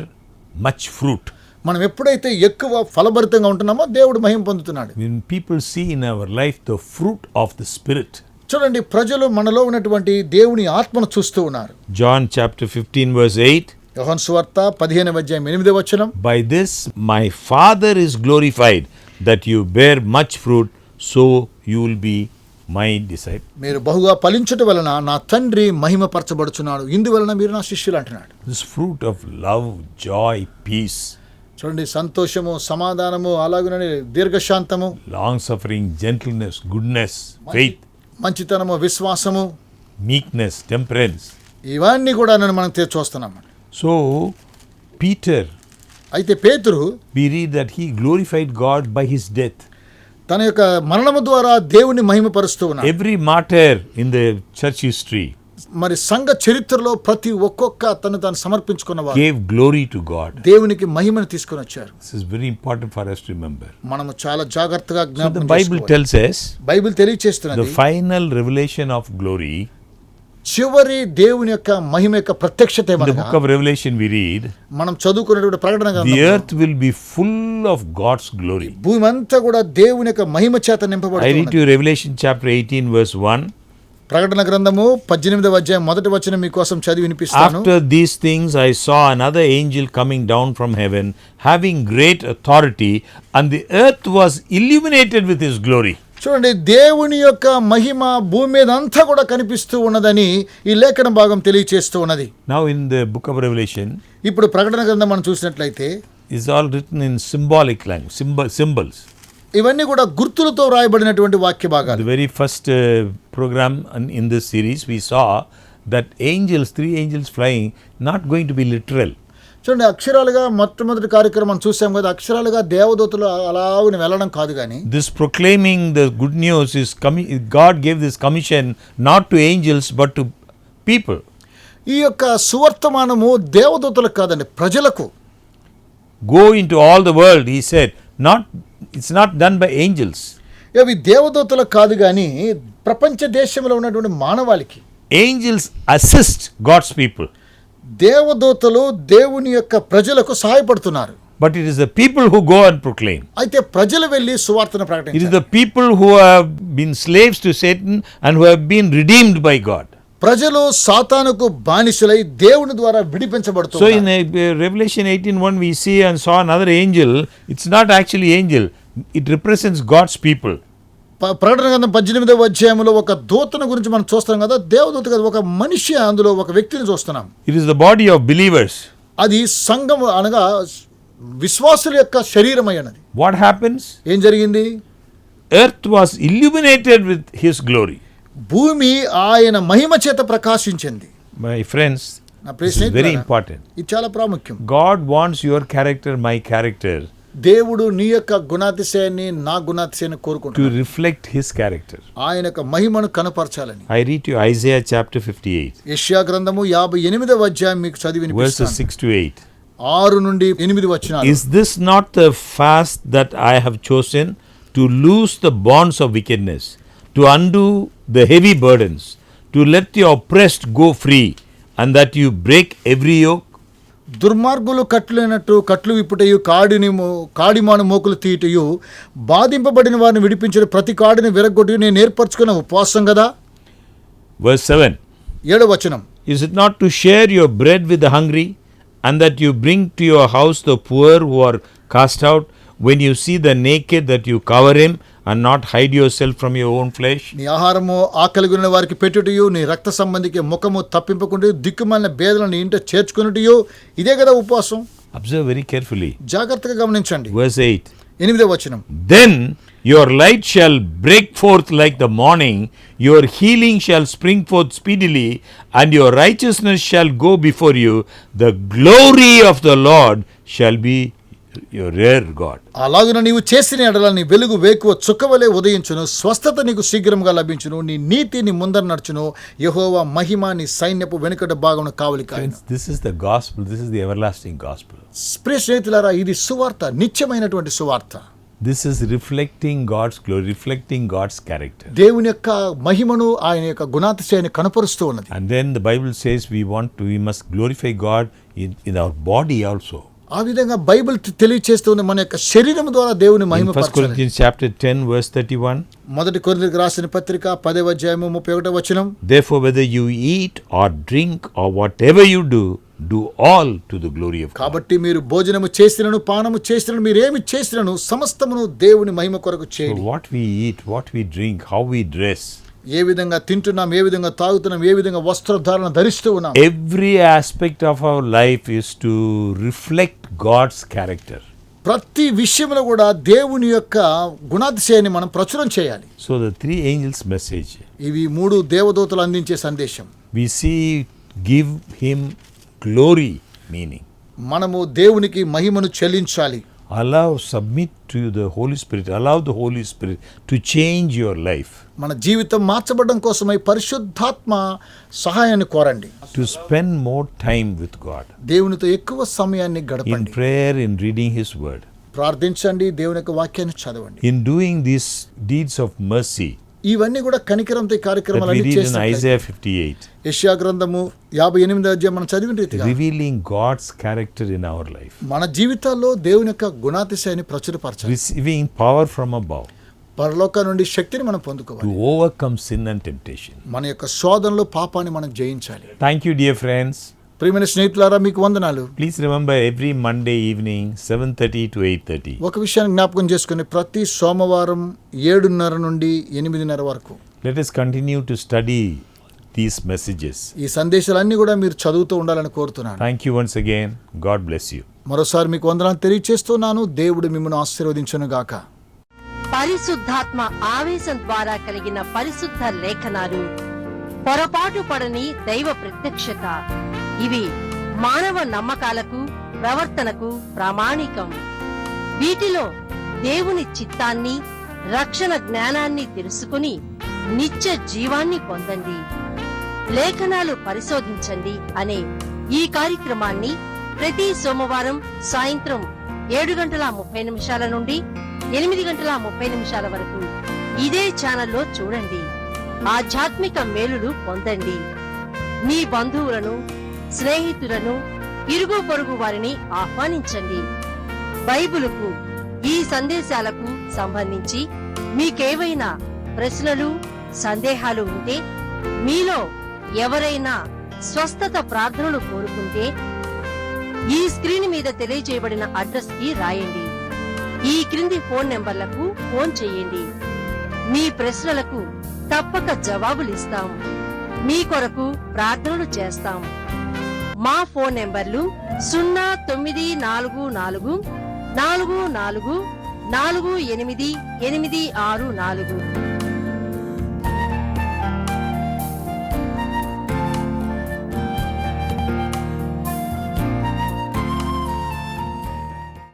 much fruit. మనం ఎప్పుడైతే ఎక్కువ ఫలభరితంగా ఉంటున్నామో దేవుడు మహిమ పొందుతున్నాడు. When people see in our life the fruit of the Spirit. చూడండి, ప్రజలు మనలో ఉన్నటువంటి దేవుని ఆత్మను చూస్తూ ఉన్నారు. John chapter 15 verse 8. యోహాను సువార్త 15వ అధ్యాయం 8వ వచనం. By this my Father is glorified, that you bear much fruit, so you will be my disciple. మీరు బహుగా ఫలించుట వలన నా తండ్రి మహిమపరచబడుచున్నాడు, ఇందువలన మీరు నా శిష్యులు అంటున్నాడు. This fruit of love, joy, peace, చూడండి, సంతోషము, సమాధానము, అలాగనే దీర్ఘశాంతము, long suffering, gentleness, goodness, faith, మంచితనము, విశ్వాసము, meekness, temperance. ఇవన్నీ కూడా మనం చూస్తున్నాం. So Peter, అయితే పేతురు, we read that he glorified God by his death. తన యొక్క మరణము ద్వారా దేవుని మహిమపరుస్తూ ఉన్నాడు. Every martyr in the church history మరి సంఘ చరిత్రలో ప్రతి ఒక్కొక్క తను సమర్పించుకున్నవారు gave glory to God. దేవునికి మహిమను తీసుకొని వచ్చారు. This is very important for us to remember. మనము చాలా జాగ్రత్తగా So జ్ఞాపకం the Bible చేసుకోవాలి. tells us బైబిల్ తెలియచేస్తున్నది, the final revelation of glory. చివరి దేవుని యొక్క మహిమ యొక్క ప్రత్యక్షత In the book of Revelation we read, మనం చదువుకున్నటువంటి ప్రకటన the గ్రంథంలో earth will be full of God's glory. భూమి అంతా కూడా దేవుని యొక్క మహిమ చేత I read నింపబడుతుంది. to you Revelation chapter 18 verse 1. ప్రకటన గ్రంథము 18వ అధ్యాయం 1వ వచనం మీకోసం చదివి వినిపిస్తాను. After these things I saw another angel coming down from heaven, having great authority, and the earth was illuminated with his glory. చూడండి, దేవుని యొక్క మహిమ భూమి మీద అంతా కూడా కనిపిస్తూ ఉన్నదని ఈ లేఖన భాగం తెలియచేస్తూ ఉన్నది. Now in the book of Revelation, ఇప్పుడు ప్రకటన గ్రంథం మనం చూసినట్లయితే is all written in symbolic language, symbols. ఇవన్నీ కూడా గుర్తులతో రాయబడినటువంటి వాక్య భాగాలు. The very first program in this series we saw that angels, 3 angels flying, not going to be literal. చూడండి, అక్షరాలుగా మొట్టమొదటి కార్యక్రమం చూసాం కదా, అక్షరాలుగా దేవదూతలు అలాగని వెళ్ళడం కాదు కానీ This proclaiming the good news is God gave this commission not to angels but to people. ఈ యొక్క సువర్తమానము దేవదూతలకు కాదండి, ప్రజలకు. Go into all the world, he said. It's not done by angels. ఇవి దేవదూతలకు కాదు కానీ ప్రపంచ దేశంలో ఉన్నటువంటి మానవాళికి. Angels assist God's people. దేవదూతలు దేవుని యొక్క ప్రజలకు సహాయపడుతున్నారు. but it is the people who go and proclaim. అయితే ప్రజలు వెళ్ళి సువార్తను It is ప్రకటించాలి. the people who have been slaves to Satan and who have been redeemed by God. ప్రజలు సాతానుకు బానిసలై దేవుని ద్వారా So విడిపించబడుతున్నారు. in Revelation 18:1 we see and saw another angel. It's not actually angel. It represents God's people. ప్రకటన గ్రంథం 18వ అధ్యాయంలో ఒక దూతను గురించి మనం చూస్తాం కదా, దేవదూత కదా, ఒక మనిషి, అందులో ఒక వ్యక్తిని చూస్తున్నాం. It is the body of believers. అది సంఘం అనగా విశ్వాసుల యొక్క శరీరమై ఉన్నది. What happens? ఏం జరిగింది? Earth was illuminated with his glory. భూమి ఆయన మహిమ చేత ప్రకాశించింది. My friends, నా ప్రియ this is very స్నేహితులారా, important. ఇది చాలా ప్రాముఖ్యం. God wants your character, my character, దేవుడు నీ యొక్క గుణాతిశయాన్ని, నా గుణాతిశయాన్ని to కోరుకుంటున్నాడు. reflect his character. ఆయన యొక్క మహిమను కనపరచాలని. I read to you Isaiah chapter 58, యెషయా గ్రంథము 58వ అధ్యాయం మీకు చదివి verses వినిపిస్తాను. 6 to 8. 6 నుండి 8 వచనాలు. Is this not the fast that I have chosen, to loose the bonds of wickedness, to undo the heavy burdens, to let the oppressed go free, and that you break every yoke? దుర్మార్గులు కట్లునట్టు కట్లు విప్పుటయు, కాడిమాను మోకులు తీయటయు, బాధింపబడిన వారిని విడిపించిన ప్రతి కాడిని విరగొట్టి నేను ఏర్పరచుకున్న ఉపవాసం కదా. Verse 7. 7వ వచనం. Is it not to share your bread with the hungry, and that you bring to your house the poor who are cast out, when you see the naked that you cover him, and not hide yourself from your own flesh? నీ ఆహారము ఆకలిగొన్న వారికి పెట్టుటయు, నీ రక్త సంబంధికి ముఖము తప్పింపకుండా దిక్కుమాలిన బేదలను ఇంట చేర్చుకున్నటయు, ఇదే కదా ఉపవాసం. Observe very carefully. జాగ్రత్తగా గమనించండి. Verse 8. 8వ వచనం. Then your light shall break forth like the morning, your healing shall spring forth speedily, and your righteousness shall go before you. The glory of the Lord shall be your rear guard. అలాగున నీవు చేసిన ఎడల నీ వెలుగు వేకువ చుక్కవలే ఉదయించును, స్వస్థత నీకు శీఘ్రంగా లభించును, నీ నీతి నీ ముందర నడుచును, యెహోవా మహిమ నీ సైన్యపు వెనుకట భాగమున కావలి కాయును. Friends, this is the gospel. This is the everlasting gospel. ప్రియ స్నేహితులారా, ఇది సువార్త, నిత్యమైనటువంటి సువార్త. This is reflecting God's glory, reflecting God's character. దేవుని యొక్క మహిమను, ఆయన యొక్క గుణాతిశయాన్ని కనపరుస్తూ ఉన్నది. And then the Bible says we must glorify God in our body also. ఆ విధంగా బైబిల్ తెలియచేస్తుంది, మన యొక్క శరీరం ద్వారా దేవుని In Mahima 1 Corinthians chapter 10 verse 31. మొదటి కొరింథీయులకు రాసిన పత్రిక 10వ అధ్యాయము 31వ వచనం. Therefore whether you eat or drink or whatever you do, do all to the glory of God. కాబట్టి మీరు భోజనము చేసినను పానము చేసినను మీరేమి చేసినను సమస్తమును దేవుని మహిమ కొరకు So చేయండి. what we eat, what we drink, how we dress, ఏ విధంగా తింటున్నాం, ఏ విధంగా తాగుతున్నాం, ఏ విధంగా వస్త్రధారణ ధరిస్తూ ఉన్నాం, every aspect of our life is to reflect God's character. ప్రతి విషయంలో కూడా దేవుని యొక్క గుణాతిశయాన్ని మనం ప్రచురం చేయాలి. So the three angels' message, ఇవి 3 దేవదూతలు అందించే సందేశం. we see give him glory meaning. మనము దేవునికి మహిమను చెల్లించాలి. Submit to the Holy Spirit, allow the Holy Spirit to change your life. మన జీవితం మార్చబడడం కోసమై పరిశుద్ధాత్మ సహాయాన్ని కోరండి. To spend more time with God. దేవునితో ఎక్కువ సమయాన్ని In గడపండి. prayer, in reading his word. ప్రార్థించండి, దేవుని యొక్క వాక్యాన్ని చదవండి. In doing these deeds of mercy ఇవన్నీ కూడా కనికరంతో ఈ that we కార్యక్రమాలన్నీ read in చేస్తాయి. Isaiah 58, యెషయా గ్రంథము 58వ అధ్యాయం మనం చదివిన రీతిగా revealing God's character in our life, మన జీవితాల్లో దేవుని యొక్క గుణాతిశయాన్ని ప్రచురపరచాలి. receiving power from above పరలోక నుండి శక్తిని మనం పొందుకోవాలి. to overcome sin and temptation. మన యొక్క శోధనలో పాపాన్ని మనం జయించాలి. Thank you, dear friends. ప్రియమైన స్నేహితులారా, మీకు వందనాలు. Please remember every Monday evening 7:30 to 8:30. ఒక విషయాన్ని జ్ఞాపకం చేసుకుని ప్రతి సోమవారం 7:30 నుండి 8:30 వరకు Let us continue to study these messages. ఈ సందేశాలన్నీ కూడా మీరు చదువుతూ ఉండాలని కోరుతున్నాను. Thank you once again. God bless you. మరోసారి మీకు వందనాలు తెలియజేస్తున్నాను. దేవుడు మిమ్మల్ని ఆశీర్వదించును గాక. పరిశుద్ధాత్మ ఆవేశం ద్వారా కలిగిన పరిశుద్ధ లేఖనాలు, పొరపాటు పడని దైవ ప్రత్యక్షత, ఇవి మానవ నమ్మకాలకు, ప్రవర్తనకు ప్రామాణికం. వీటిలో దేవుని చిత్తాన్ని, రక్షణ జ్ఞానాన్ని తెలుసుకుని నిత్య జీవాన్ని పొందండి. లేఖనాలు పరిశోధించండి అనే ఈ కార్యక్రమాన్ని ప్రతి సోమవారం సాయంత్రం 7:30 నుండి 8:30 వరకు ఇదే ఛానల్లో చూడండి. ఆధ్యాత్మిక మేలులు పొందండి. మీ బంధువులను, స్నేహితులను, ఇరుగు పొరుగు వారిని ఆహ్వానించండి. బైబిలుకు ఈ సందేశాలకు సంబంధించి మీకేవైనా ప్రశ్నలు సందేహాలు ఉంటే, మీలో ఎవరైనా స్వస్థత ప్రార్థనలు కోరుకుంటే ఈ స్క్రీన్ మీద తెలియజేయబడిన అడ్రస్ కి రాయండి. ఈ క్రింది ఫోన్ నెంబర్లకు ఫోన్ చేయండి. మీ ప్రశ్నలకు తప్పక జవాబులిస్తాం. మీ కొరకు ప్రార్థనలు చేస్తాం. మా ఫోన్ నెంబర్లు 0944 44 48 864